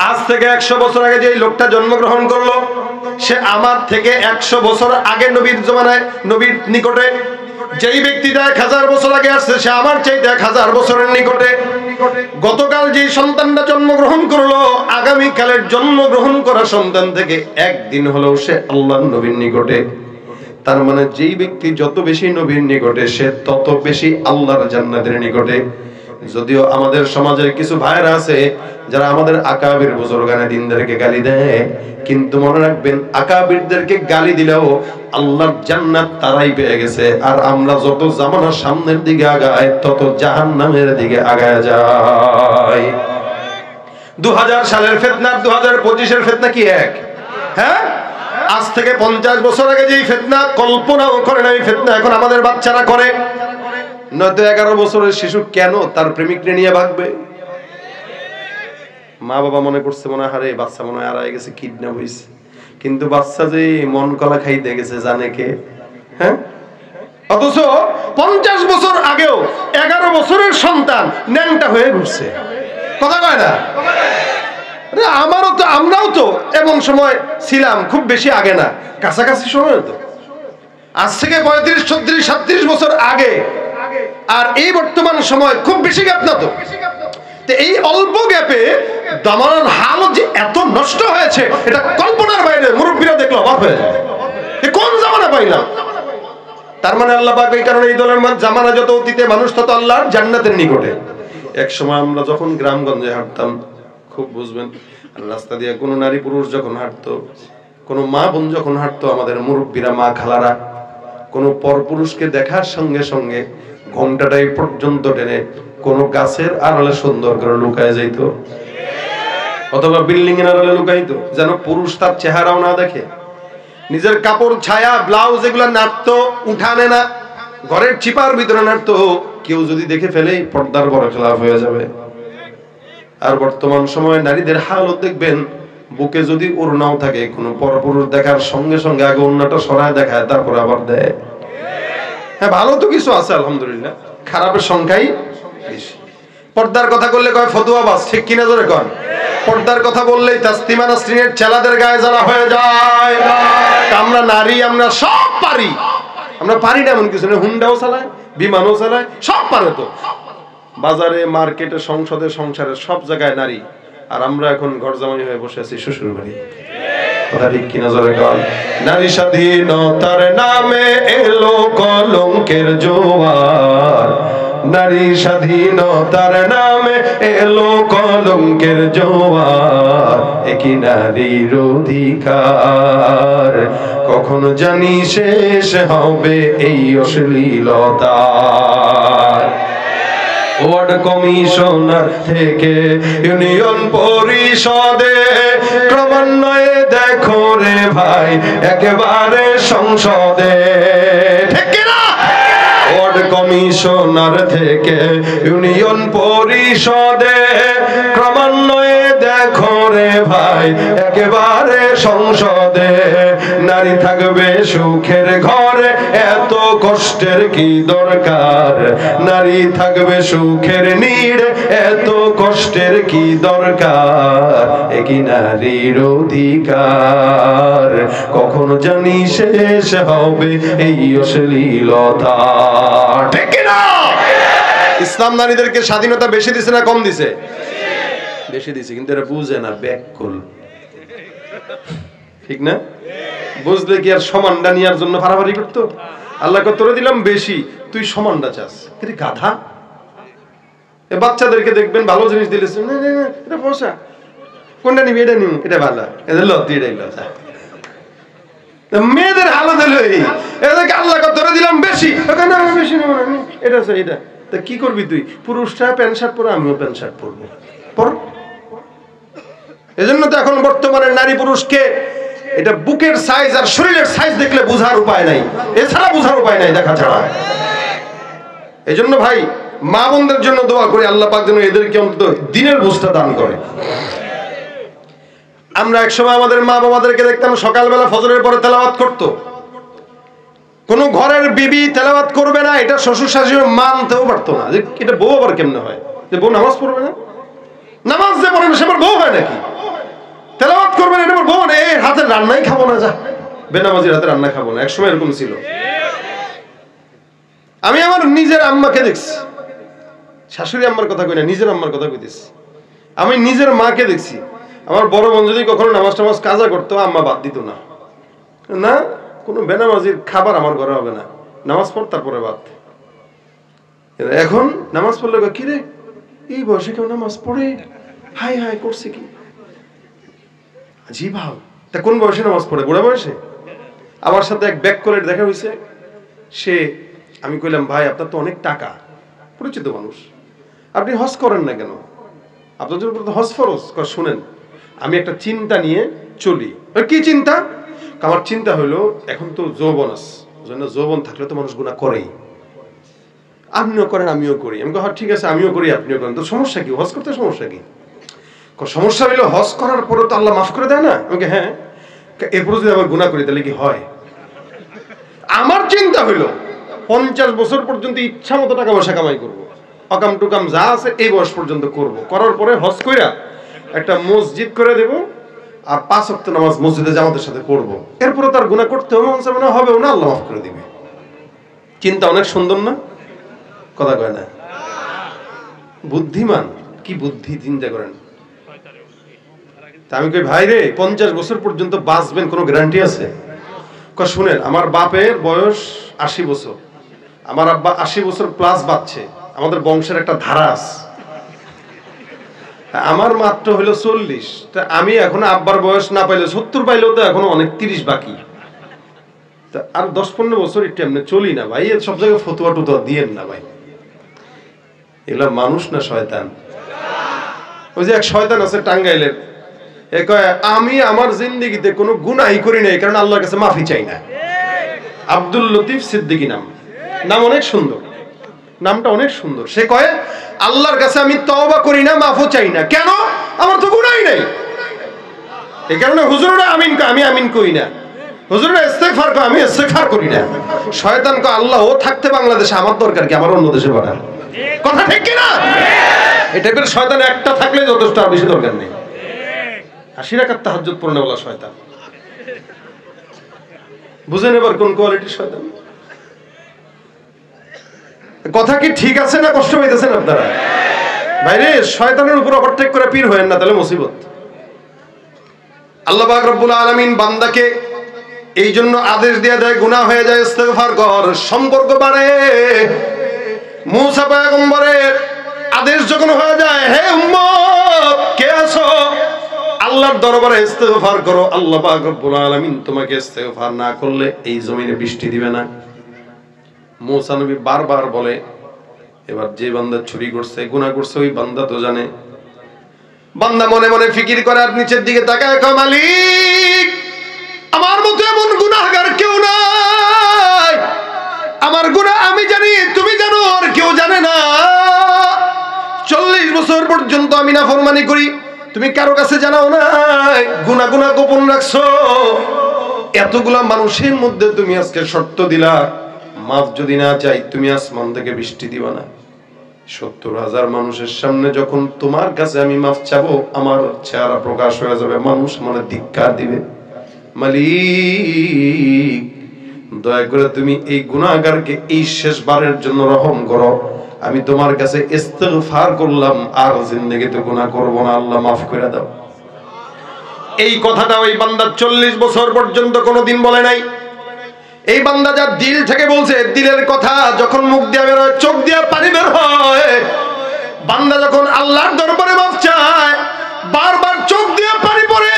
আজ থেকে 100 বছর আগে যেই লোকটা জন্মগ্রহণ করলো, সে আমার থেকে 100 বছর আগে নবীর জমানায় নবীর নিকটে। যেই ব্যক্তিটা 1000 বছর আগে আসছে, সে আমার চাইতে 1000 বছরের নিকটে। গতকাল যে সন্তানটা জন্মগ্রহণ করলো, আগামী কালের জন্মগ্রহণ করা সন্তান থেকে একদিন হলেও সে আল্লাহর নবীর নিকটে। তার মানে যেই ব্যক্তি যত বেশি নবীর নিকটে, সে তত বেশি আল্লাহর জান্নাতের নিকটে। যদিও আমাদের সমাজের কিছু ভাইরা আছে যারা আমাদের আকাবির বুজুর্গানে দিনদেরকে গালি দেয়, কিন্তু মনে রাখবেন আকাবিরদেরকে গালি দিলেও আল্লাহর জান্নাত তারাই পেয়ে গেছে। আর আমরা যত জামানার সামনের দিকে আগাই, তত জাহান্নামের দিকে আগায় যাই। 2000 সালের ফিতনা 2025-এর ফিতনা কি এক? হ্যাঁ, আজ থেকে 50 বছর আগে যেই ফিতনা কল্পনাও করে না, এই ফিতনা এখন আমাদের বাচ্চারা করে। নয়তো 11 বছরের শিশু কেন তার প্রেমিককে নিয়ে ভাগবে? মা বাবা মনে করছে মনে হারে বাচ্চা মনে হয় হারায় গেছে, কিডন্যাপ হয়েছে, কিন্তু বাচ্চা যে মন কলা খাইতে গেছে জানে কে? হ্যাঁ, অথচ 50 বছর আগেও 11 বছরের সন্তান ন্যাংটা হয়ে ঘুরছে। কথা কয় না? আমরাও তো এমন সময় ছিলাম, খুব বেশি আগে না, কাছাকাছি সময় তো, আজ থেকে 35, 36, 37 বছর আগে। আর এই বর্তমান সময় খুব বেশি গ্যাপ না তো। এই অল্প গ্যাপে দামানের হাল যে এত নষ্ট হয়েছে, এটা কল্পনার বাইরে। মুরব্বীরা দেখলো অবাক হয়ে যায়, কোন জামানা পাইলাম। তার মানে আল্লাহ পাক এই কারণে এই দলের জামানা যত অতীতে মানুষ তত আল্লাহর জান্নাতের নিকটে। এক সময় আমরা যখন গ্রামগঞ্জে হাঁটতাম, খুব বুঝবেন, রাস্তা দিয়ে কোনো নারী পুরুষ যখন হাঁটতো, কোনো মা বোন যখন হাঁটতো, আমাদের মুরব্বীরা মা খালারা কোনো পরপুরুষকে দেখার সঙ্গে সঙ্গে ঘোমটাটাই পর্যন্ত টেনে কোনো গাছের আড়ালে সুন্দর করে লুকায় যাইত, অথবা বিল্ডিং এর আড়ালে লুকাইতো, যেন পুরুষ তার চেহারাও না দেখে। নিজের কাপড় ছায়া ব্লাউজ এগুলা নাড়তো, উঠানে না, ঘরের চিপার ভিতরে নাড়তো। কেউ যদি দেখে ফেলে পর্দার বড় খেলাফ হয়ে যাবে। আর বর্তমান সময়ে নারীদের হালত দেখবেন, বুকে যদি ওড়নাও থাকে, কোনো পরপুরুষ দেখার সঙ্গে সঙ্গে আগে ওড়নাটা সরায় দেখায়, তারপরে আবার দেয়। হ্যাঁ, ভালো তো কিছু আছে আলহামদুলিল্লাহ, খারাপের সংখ্যাই বেশি। পর্দার কথা বললে কয় ফতুয়াবাজ, ঠিক কিনা জোরে কন? পর্দার কথা বললেই তাসলিমা নাসরিনের চেলাদের গায়ে জ্বালা হয়ে যায়। আমরা নারী, আমরা সব পারি। আমরা পারি না এমন কিছু না, হুন্ডাও চালায়, বিমানও চালায়, সব পারে তো। বাজারে, মার্কেটে, সংসদে, সংসারে, সব জায়গায় নারী। আর আমরা এখন ঘর জামাই হয়ে বসে আছি শ্বশুর বাড়ি। কথা ঠিক কিনা জোরে কন? নারী স্বাধীনতার নামে এলো কলঙ্কের জোয়ার, নারী স্বাধীনতার নামে এলো কলঙ্কের জোয়ার, একই নারীর অধিকার কখন জানি শেষ হবে এই অশ্লীলতার। ওয়ার্ড কমিশনার থেকে ইউনিয়ন পরিষদে ক্রমান্বয়ে দেখো রে ভাই একেবারে সংসদে, ঠিক কিনা? ওয়ার্ড কমিশনার থেকে ইউনিয়ন পরিষদে ক্রমান্বয়ে দেখো রে ভাই একেবারে সংসদে, নারী থাকবে সুখের ঘরে এত কষ্টের কি দরকার, নারী থাকবে সুখের নীড়ে এত কষ্টের কি দরকার, একই নারীর অধিকার কখন জানি শেষ হবে এই অশ্লীলতা, ঠিক না? ইসলাম নারীদেরকে স্বাধীনতা বেশি দিছে না কম দিছে? বেশি দিছে, কিন্তু এরা বুঝে না, ব্যাকুল, ঠিক না? বুঝলে কি আর সমানটা নেওয়ার জন্য ফাড়াফাড়ি করতো? আল্লাহ তোরে দিলাম বেশি, তুই সমানটা চাস, এটা গাধা। বাচ্চাদেরকে দেখবেন ভালো জিনিস দিলে এটা বসা, কোনটা নিবি? এটা নিবি, এটা ভালো, এটা লো, তুই এটাই লো। মেয়েদের হালত হলো এই, এদেরকে আল্লাহ তোরে দিলাম বেশি, বেশি নেব না, এটা এটা তা কি করবি তুই? পুরুষরা প্যান্ট শার্ট পরে, আমিও প্যান্ট শার্ট পরবো, পর। এজন্য তো এখন বর্তমানে নারী পুরুষকে এটা বুকের সাইজ আর শরীরের সাইজ দেখলে বোঝার উপায় নাই, এছাড়া বোঝার উপায় নাই, দেখা ছাড়া। এজন্য ভাই মা বোনদের জন্য দোয়া করি, আল্লাহ পাক যেন এদেরকে অন্তত দিনের বুঝটা দান করে। আমরা একসময় আমাদের মা বাবাদেরকে দেখতাম সকালবেলা ফজরের পরে তেলাওয়াত করতো। কোন ঘরের বিবি তেলাওয়াত করবে না, এটা শ্বশুর শাশুড়ি মানতেও পারতো না। যে এটা বউ আবার কেমনে হয় যে বউ নামাজ পড়বে না? নামাজ যে পড়ে সে বউ হয় নাকি? তেলাওয়াত করবে না, এটা বউ না। এই হাতের রান্নাই খাবো না, যা বেনামাজির হাতে রান্না খাবো না। একসময় এরকম ছিল। আমি আমার নিজের আম্মাকে দেখছি, শাশুড়ি আম্মার কথা কই না, নিজের আম্মার কথা কইতেছি। আমি নিজের মাকে দেখছি, আমার বড় বোন যদি কখনো নামাজ টামাজ কাজা করতো, আম্মা বাদ দিত না, না কোনো বেনামাজির খাবার আমার ঘরে হবে না, নামাজ পড় তারপরে বাদ। এখন নামাজ পড়লে কি রে, এই বয়সে কেউ নামাজ পড়ে? হাই হাই করছে কি? জি ভাব। তা কোন বয়সে নামাজ পড়ে? বুড়া বয়সে। আমার সাথে এক ব্যাক করে দেখা হয়েছে, সে, আমি কইলাম ভাই আপনার তো অনেক টাকা, পরিচিত মানুষ, আপনি হজ করেন না কেন? আপনার জন্য হজ ফরজ। শুনেন, আমি একটা চিন্তা নিয়ে চলি। কি চিন্তা? আমার চিন্তা হলো এখন তো যৌবন আছে, যৌবন থাকলে তো মানুষ গুনাহ করেই, আপনিও করেন আমিও করি। আমি কই ঠিক আছে, আমিও করি আপনিও করেন, তো সমস্যা কি? হজ করতে সমস্যা কি? সমস্যা হইলো হজ করার পরে তো আল্লাহ মাফ করে দেয় না। আমাকে হ্যাঁ, এরপরে যদি আবার গুনাহ করি তাহলে কি হয়? আমার চিন্তা হইলো 50 বছর পর্যন্ত ইচ্ছা মতো টাকা পয়সা কামাই করবো, অকাম টুকাম যা আছে এই বয়স পর্যন্ত করব, করার পরে হজ কইরা একটা মসজিদ করে দেব, আর 5 ওয়াক্ত নামাজ মসজিদে জামাতের সাথে পড়বো। এরপরে তার গুনাহ করতেও মন চাবে না, হবেও না, আল্লাহ মাফ করে দিবে। চিন্তা অনেক সুন্দর না? কথা কয় না? বুদ্ধিমান কি বুদ্ধি চিন্তা করেন। তা আমি কই ভাই রে 50 বছর পর্যন্ত বাঁচবেন কোনো গ্যারান্টি আছে? শুনেন, আমার বাপের বয়স 80 বছর, আমার আব্বা 80 বছর প্লাস বাঁচছে, আমাদের বংশের একটা ধারা আছে। আমার মাত্র হইলো 40, তা আমি এখন আব্বার বয়স না পাইলে 70 পাইলেও তো এখনো অনেক 30 বাকি। তা আর 10-15 বছর একটু এমনি চলি না ভাই, সব জায়গায় ফতুয়া টুতুয়া দিয়েন না ভাই, এগুলা মানুষ না শয়তান। ওই যে এক শয়তান আছে টাঙ্গাইলের, এ কয় আমি আমার জিন্দেগিতে কোনো গুনাহই করি নাই, কারণ আল্লাহর কাছে মাফি চাই না। আব্দুল লতিফ সিদ্দিকী নাম অনেক সুন্দর, নামটা অনেক সুন্দর। সে কয় আল্লাহর কাছে আমি তওবা করি না, মাফও চাই না, কেন? আমার তো গুনাহই নাই। এই কারণে হুজুররা আমিন কয়, আমি আমিন করি না। হুজুররা ইস্তেগফার কয়, আমি ইস্তেগফার করি না। শয়তান কয় আল্লাহ ও থাকতে বাংলাদেশে, আমার দরকার কি, আমার অন্য দেশে পাঠান। কথা ঠিক কি না? এই টাইপের শয়তান একটা থাকলে যথেষ্ট, আর বেশি দরকার নেই। 80 রাকাত তাহাজ্জুদ পড়নেওয়ালা শয়তান, বুঝেন এবার কোন কোয়ালিটির শয়তান। কথা কি ঠিক আছে না কষ্ট পাইতেছেন আপনারা? ভাইরে শয়তানের উপর ওভারটেক করে পীর হয়েন না, তাহলে মুসিবত। আল্লাহ পাক রব্বুল আলামিন বান্দাকে এই জন্য আদেশ দিয়ে দেয়, গুনাহ হয়ে যায় ইস্তেগফার কর, সম্পর্ক বাড়ে। মুসা পয়গম্বরের আদেশ যখন হয়ে যায়, হে উম্মত কে আছো, আল্লাহর দরবারে ইস্তেগফার করো, আল্লাহ পাক রব্বুল আলামিন তোমাকে ইস্তেগফার না করলে এই জমিনে বৃষ্টি দিবে না। মুসা নবী বারবার বলে, এবার যে বান্দা চুরি করছে গুনাহ করছে ওই বান্দা তো জানে। বান্দা মনে মনে ফিকির করে আর নিচের দিকে তাকায়, কয় মালিক আমার মতো এমন গুনাহগার কেউ নাই, আমার গুনাহ আমি জানি, তুমি জানো, আর কেউ জানে না। 40 বছর পর্যন্ত আমি নাফরমানি করি, তুমি কারো কাছে জানাও না, গুনাহ গোপন রাখছো। এতগুলা মানুষের মধ্যে তুমি আজকে শর্ত দিলা, মাফ যদি না চাই তুমি আসমান থেকে বৃষ্টি দিবা না। 70,000 মানুষের সামনে যখন তোমার কাছে আমি মাফ চাবো, আমার চেহারা প্রকাশ হয়ে যাবে, মানুষ মানে ধিক্কার দিবে। মালিক দয়া করে তুমি এই গুনাহগারকে এই শেষবারের জন্য রহম করো, আমি তোমার কাছে ইস্তেগফার করলাম, আর জিন্দেগিতে গুনাহ করব না, আল্লাহ মাফ করে দাও। এই কথাটা ওই বান্দা 40 বছর পর্যন্ত কোনোদিন বলে নাই। এই বান্দা যার দিল থেকে বলছে, দিলের কথা যখন মুখ দিয়ে বের হয়, চোখ দিয়ে পানি বের হয়। বান্দা যখন আল্লাহর দরবারে মাফ চায়, বারবার চোখ দিয়ে পানি পড়ে।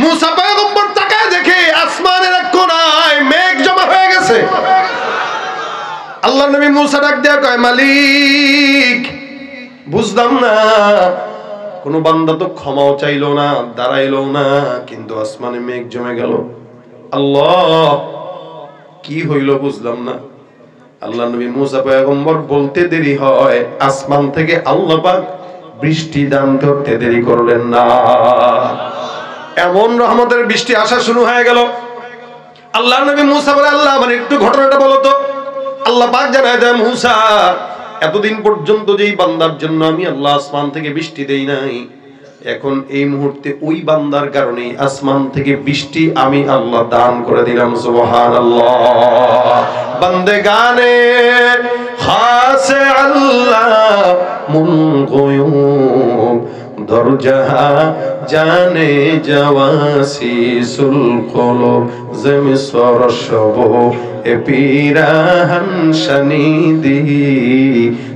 মুসা পয়গম্বর তাকায় দেখে আসমানের এক কোণায় মেঘ জমা হয়ে গেছে। আল্লাহ নবী মুসা ডাক দেয়া কয়, মালিক বুঝলাম না, কোন বান্দা তো ক্ষমাও চাইলো না, দাঁড়াইলো না, কিন্তু আসমানে মেঘ জমে গেল। আল্লাহ কি হইল বুঝলাম না। আল্লাহ নবী মুসা পয়গম্বর বলতে দেরি হয়, আসমান থেকে আল্লাহ পাক বৃষ্টি দান করতে দেরি করলেন না। এমন রহমতের বৃষ্টি আসা শুরু হয়ে গেল। আল্লাহ নবী মুসা বলে, আল্লাহ আমার একটু ঘটনাটা বলো তো। আল্লাহ পাক জানায় দেয়, মুসা এতদিন পর্যন্ত যেই বান্দার জন্য আমি আল্লাহ আসমান থেকে বৃষ্টি দেই নাই, এখন এই মুহূর্তে ওই বান্দার কারণে আসমান থেকে বৃষ্টি আমি আল্লাহ দান করে দিলাম। সুবহানাল্লাহ। বান্দেগানে খাসে আল্লাহ মুনগুয়ুব দরজাহা জানে জাওয়াসিসুল কুলুব জমিসর শব এ পিরাহান শনিদি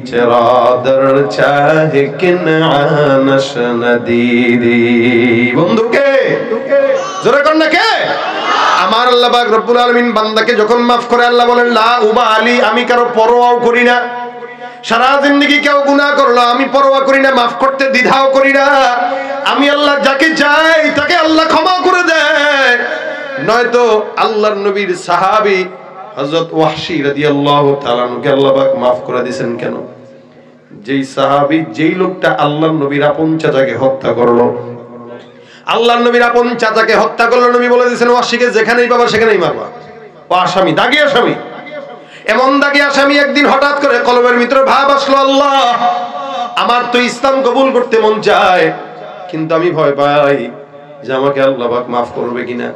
চরাদর চাহে কিনানশ নদীদি। বন্ধুকে জোরে কর না কে? আমার আল্লাহ পাক রব্বুল আলামিন বান্দাকে যখন মাফ করে আল্লাহ বলেন, লা উবালি, আমি কারো পরোয়াও করি না। সারা জিন্দেগি কেউ গুনাহ করলো আমি পরোয়া করি না, মাফ করতে দ্বিধাও করি না। আমি আল্লাহ যাকে চাই তাকে আল্লাহ ক্ষমা করে দেয়। নয়তো আল্লাহর নবীর সাহাবী হযরত ওয়াহশী রাদিয়াল্লাহু তাআলা আনহুকে আল্লাহ পাক মাফ করে দিবেন কেন? যেই সাহাবী, যেই লোকটা আল্লাহর নবীর আপন চাচাকে হত্যা করলো, আল্লাহর নবীর আপন চাচাকে হত্যা করলো, নবী বলে দিয়েছেন ওয়াহশীকে যেখানেই পাবা সেখানেই মারবা। ও আসামি, দাগী আসামি। এমন দাগী আসামি একদিন হঠাৎ করে কলবের ভিতরে ভাব আসলো, আল্লাহ আমার তো ইসলাম কবুল করতে মন চায়, কিন্তু আমি ভয় পাই যে আমাকে আল্লাহ পাক মাফ করবে কিনা।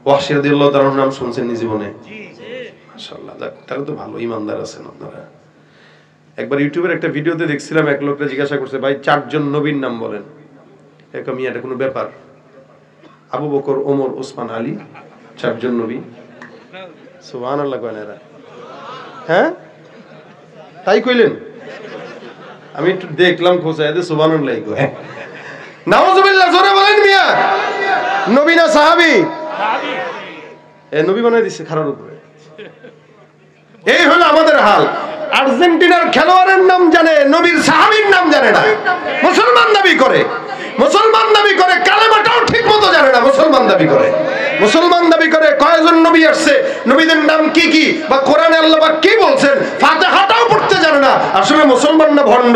ওয়াহশী রাদিয়াল্লাহু তাআলার নাম শুনছেন নি জীবনে? মাশাআল্লাহ, তাহলে তো ভালো ঈমানদার আছেন আপনারা। একবার ইউটিউবের একটা ভিডিওতে দেখছিলাম, এক লোকটা জিজ্ঞাসা করছে, ভাই 4 জন নবীর নাম বলেন। এরকম এটা কোনো ব্যাপার? আবু বকর, ওমর, ওসমান, আলী, 4 জন নবী। সুবহানাল্লাহ কয় না এরা? হ্যাঁ তাই কইলেন? আমি একটু দেখলাম খোঁজায় দে, সুবহানাল্লাহ কয়। নাউজুবিল্লাহ, জোরে বলেন মিয়া। নবী না সাহাবী? সাহাবী। এ নবী বানাই দিছে খারার উপরে। এই হলো আমাদের হাল। আর্জেন্টিনার খেলোয়াড়ের নাম জানে, নবীর সাহাবীর নাম জানে না। মুসলমান দাবি করে, মুসলমান দাবি করে, কালেমাটাও ঠিক মতো জানে না, মুসলমান দাবি করে। মুসলমান দাবি করে কয়জন নবী আসছে, নবীদের নাম কি কি, বা কোরআনে আল্লাহ পাক কি বলছেন, ফাতিহাটাও পড়তে জানে না। আসলে মুসলমান না ভণ্ড?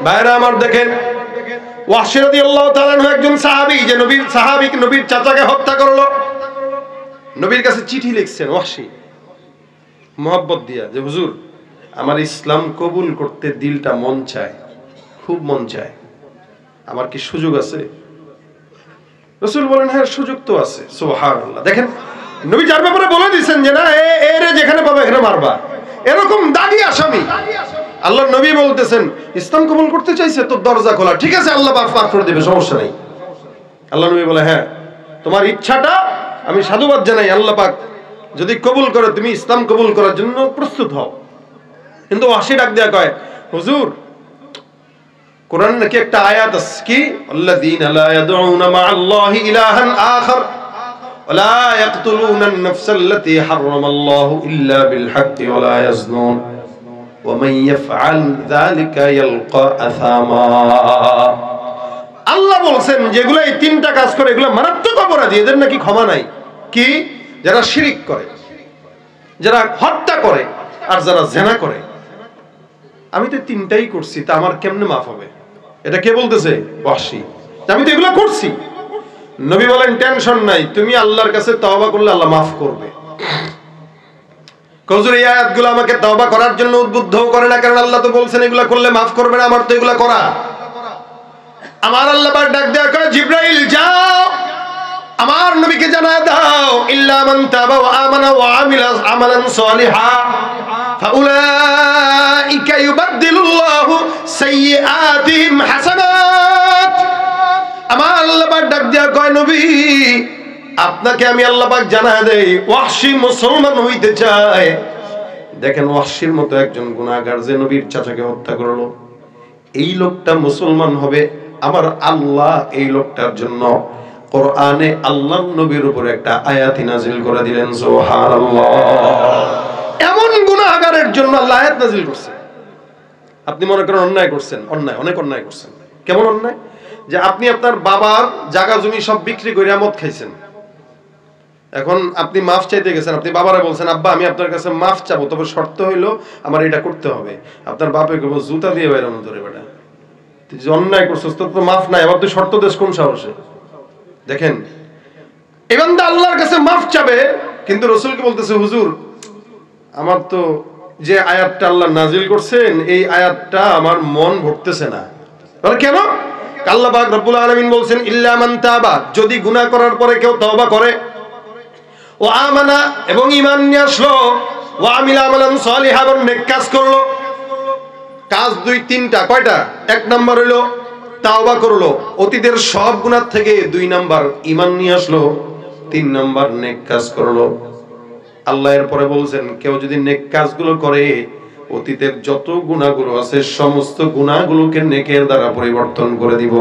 ভাইরা আমার দেখেন, ওয়াহশী রাদিয়াল্লাহু তাআলা আনহু একজন সাহাবী, যে নবীর সাহাবী নবীর চাচাকে হত্যা করলো। নবীর কাছে চিঠি লিখছেন ওয়াহশী মহব্বত দিয়া, যে হুজুর আমার ইসলাম কবুল করতে দিলটা মন চায়, খুব মন চায়, আমার কি সুযোগ আছে? রাসূল বলেন, হ্যাঁ সুযোগ তো আছে। সুবহানাল্লাহ। দেখেন নবী যার ব্যাপারে বলে দিয়েছেন যে না, এরে যেখানে পাবে এখানে মারবা, এরকম দাগী আসামি। আল্লাহর নবী বলতেছেন ইসলাম কবুল করতে চাইছে, তোর দরজা খোলা, ঠিক আছে আল্লাহ মাফ করে দেবে, সমস্যা নেই। আল্লাহ নবী বলে, হ্যাঁ তোমার ইচ্ছাটা আমি সাধুবাদ জানাই, আল্লাহ পাক যদি কবুল করে তুমি ইসলাম কবুল করার জন্য প্রস্তুত হও। কিন্তু ওয়াহশী ডাক দেয়া কয়, হুজুর কোরআনে নাকি একটা আয়াত আছে, কি আল্লাযীনা লা ইয়াদউনা মা'আল্লাহি ইলাহান আখার ওয়া লা ইয়াকতুলুনা আন-নাফসাল্লাতী হারামাল্লাহু ইল্লা বিল হাক্কি ওয়া লা ইয়াজনুন ওয়া মান ইয়াফআল যালিকা ইয়ালকা আসামা। আল্লাহ বলেন যেগুলো এই 3টা কাজ করে এগুলো মারাত্মক অপরাধী, এদের নাকি ক্ষমা নাই। কি? যারা শিরিক করে, যারা হত্যা করে, আর যারা জিনা করে। আমি তো 3টাই করছি, তা আমার কেমনে মাফ হবে? এটা কে বলতেছে? ওয়াহশী। আমি তো এগুলো করছি। নবী বলেন টেনশন নাই, তুমি আল্লাহর কাছে তওবা করলে আল্লাহ মাফ করবে। হুজুর এই আয়াতগুলো আমাকে তওবা করার জন্য উদ্বুদ্ধ করে না, কারণ আল্লাহ তো বলছেন এগুলো করলে মাফ করবে না, আমার তো এগুলো করা। আমার আল্লাহ পাক ডাক দেয়া কয়, জিবরাইল যাও আমার নবীকে জানায় দাও, ইল্লা মান তাবা ওয়া আমানা ওয়া আমিলা আমালান সালিহা ফাউলাইকা ইউবাদদিলুল্লাহু সাইয়্যাতিহিম হাসানাত। আমার আল্লাহ পাক ডাক দেয়া কয়, নবী আপনাকে আমি আল্লাহ পাক জানায় দেই, ওয়াহশী মুসলমান হইতে চায়। দেখেন ওয়াহশীর মতো একজন গুনাহগার যে নবীর চাচাকে হত্যা করলো, এই লোকটা মুসলমান হবে। আমার আল্লাহ এই লোকটার জন্য কোরআনে আল্লাহর নবীর উপর একটা আয়াত নাযিল করে দিলেন। সুবহানাল্লাহ। এমন বিচারের জন্য আল্লাহ আয়াত নাযিল করছে। আপনি মনে করেন অন্যায় করছেন, অনেক অন্যায় করছেন। কেমন অন্যায়? যে আপনি আপনার বাবার জায়গা জমি সব বিক্রি করে মদ খাইছেন। এখন আপনি মাফ চাইতে গেছেন, আপনি বাবারে বলছেন আব্বা আমি আপনার কাছে মাফ চাবো, তবে শর্ত হইলো আমার এটা করতে হবে। আপনার বাপে কেবল জুতা দিয়ে বেরানো ধরে বেটা, তুই যে অন্যায় করছিস তোর তো মাফ নাই, আবার তুই শর্ত দেশ কোন সাহসে? দেখেন এই বান্দা আল্লাহর কাছে মাফ চাবে, কিন্তু রাসূলকে বলতেছে হুজুর আমার তো যে আয়াতটা আল্লাহ নাজিল করছেন এই আয়াতটা আমার মন ভরতেছে না। বলে কেন? আল্লাহ পাক রব্বুল আলামিন বলছেন ইল্লা মান তাবা, যদি গুনাহ করার পরে কেউ তওবা করে, ও আমানা এবং ঈমান নিয়ে আসলো, ও আমিলা আমালান সালিহা এবং নেক কাজ করলো। কাজ দুই তিনটা, কয়টা? এক নাম্বার হইলো তাওবা করলো অতীতের সব গুনাহ থেকে, 2 নাম্বার ঈমান নিয়ে আসলো, 3 নাম্বার নেক কাজ করলো। আল্লাহ এর পরে বলছেন কেউ যদি নেক কাজগুলো করে অতীতের যত গুনাহগুলো আছে সমস্ত গুনাহগুলোকে নেকের দ্বারা পরিবর্তন করে দিব।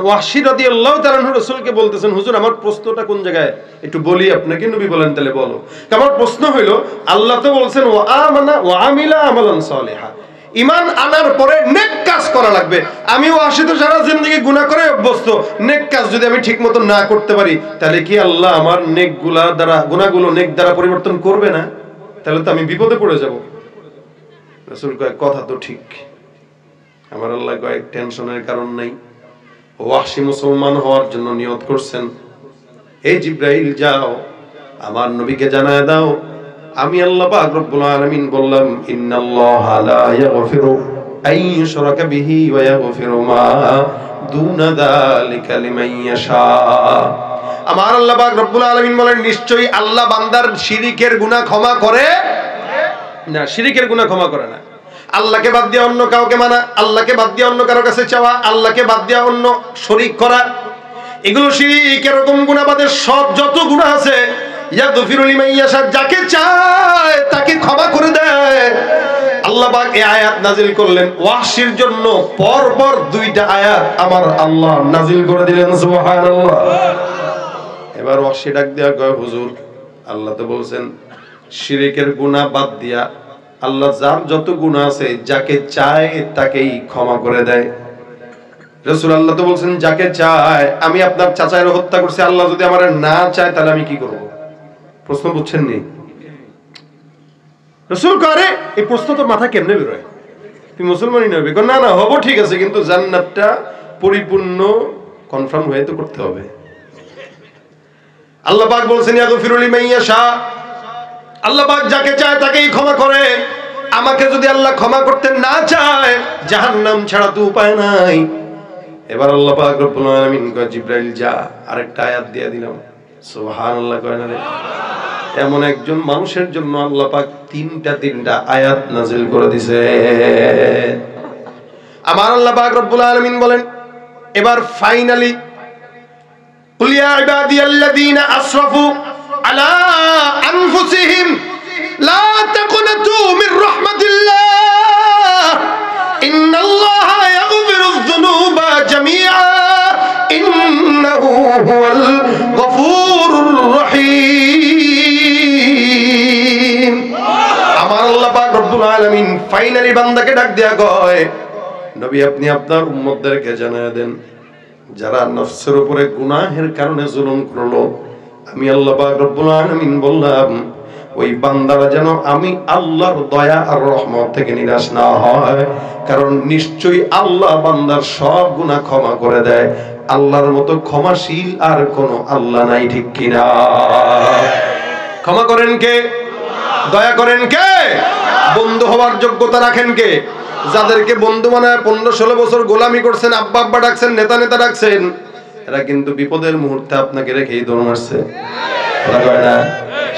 ওয়াহশী রাদিয়াল্লাহু তাআলা রাসূলকে বলতেছেন হুজুর আমার প্রশ্নটা কোন জায়গায় একটু বলি আপনাকে। নবী বলেন তাহলে বলো। আমার প্রশ্ন হইল আল্লাহ তো বলছেন ওয়া আমানা ওয়া আমিলা আমালান সালিহা, ঈমান আনার পরে নেক কাজ করা লাগবে। আমি ওয়াহশী তো সারা জিন্দেগি গুনাহ করে অভ্যস্ত, নেক কাজ যদি আমি ঠিকমতো না করতে পারি তাহলে কি আল্লাহ আমার নেকগুলা দ্বারা গুনাহগুলো নেক দ্বারা পরিবর্তন করবে না? তাহলে তো আমি বিপদে পড়ে যাব। রাসূল কয় কথা তো ঠিক। আমার আল্লাহ কয় টেনশনের কারণ নাই। ওয়াহশী মুসলমান হওয়ার জন্য নিয়ত করছেন, এই জিবরাইল যাও আমার নবীকে জানায় দাও আমি আল্লাহ পাক রব্বুল আলামিন বললাম ইন্নাল্লাহা লা ইয়াগফিরু আন ইউশরাকা বিহি ওয়া ইয়াগফিরু মা দুনা যালিকা লিমান ইয়াশা। আমার আল্লাহ পাক রব্বুল আলামিন বলেন নিশ্চয়ই আল্লাহ বান্দার শিরকের গুনাহ ক্ষমা করে না, শিরকের গুনাহ ক্ষমা করে না। আল্লাহকে বাদ দিয়ে অন্য কাউকে মানা, আল্লাহকে বাদ দিয়ে অন্য কারো কাছে চাওয়া, আল্লাহকে বাদ দিয়ে অন্য শরীক করা, এগুলো শিরক। এরকম গুনাহ বাদে সব যত গুনাহ আছে ইয়াগফিরু লিমান ইয়াশা, যাকে চায় তাকে ক্ষমা করে দেয়। আল্লাহ পাক এই আয়াত নাজিল করলেন ওয়াহশীর জন্য, পরপর 2টা আয়াত আমার আল্লাহ নাজিল করে দিলেন সুবহানাল্লাহ। এবার ওয়াহশী ডাক দিয়া কয় হুজুর আল্লাহ তো বলছেন শিরকের গুনাহ বাদ দিয়া আল্লাহ যার যত গুনাহ আছে যাকে চায় তাকেই ক্ষমা করে দেয়। রাসূল আল্লাহ তো বলছেন যাকে চায়, আমি আপনার চাচায়ের হত্যা করছি, আল্লাহ যদি আমার না চায় তাহলে আমি কি করব? প্রশ্ন বুঝছেন নি? রাসূল করে এই প্রশ্ন তো মাথা কেমনে বেরোয়? তুই মুসলমানই নবি? না না হবো ঠিক আছে, কিন্তু জান্নাতটা পরিপূর্ণ কনফার্ম হয়ে তো করতে হবে। আল্লাহ পাক বলছেন ইয়াগফিরু লিমান ইয়াশা, আল্লাহ পাক যাকে চায় তাকেই ক্ষমা করে। আমাকে যদি আল্লাহ ক্ষমা করতে না চায় জাহান্নাম ছাড়া তো উপায় নাই। এবার আল্লাহ পাক রব্বুল আলামিন কয় জিবরাইল যা, আরেকটা আয়াত দিয়ে দিলাম। সুবহানাল্লাহ কয় না রে? এমন একজন মানুষের জন্য আল্লাহ পাক 3টা আয়াত নাযিল করে দিয়েছে। আমার আল্লাহ পাক রব্বুল আলামিন বলেন এবার ফাইনালি কুল ইয়া ইবাদিয়াল্লাযীনা আসরাফু আলা আনফুসিহিম লা তাকুনাতু মির রাহমাতিল্লাহ ইন্নাল্লাহা ইয়াগফিরুয যুনুবা জামিআ ইন্নাহু হুয়াল গফুরুর রহিম। আমার আল্লাহ পাক রব্বুল আলামিন ফাইনালি বান্দাকে ডাক দেয়া কয় নবী আপনি আপনার উম্মতদেরকে জানায় দেন যারা নফসের উপরে গুনাহের কারণে জুলুম করলো, আমি আল্লাহ পাক রব্বুল আলামিন বললাম ওই বান্দারা যেন আমি আল্লাহর দয়া আর রহমত থেকে নিরাশ না হয়, কারণ নিশ্চয়ই আল্লাহ বান্দার সব গুনাহ ক্ষমা করে দেয়। আল্লাহর মতো ক্ষমাশীল আর কোন আল্লাহ নাই, ঠিক কিনা? ক্ষমা করেন কে? দয়া করেন কে? বন্ধু হওয়ার যোগ্যতা রাখেন কে? যাদেরকে বন্ধু বানায় 15-16 বছর গোলামি করছেন, আব্বা আব্বা ডাকছেন, নেতা নেতা ডাকছেন, এরা কিন্তু বিপদের মুহূর্তে আপনাকে রেখেই দৌড় মারছে।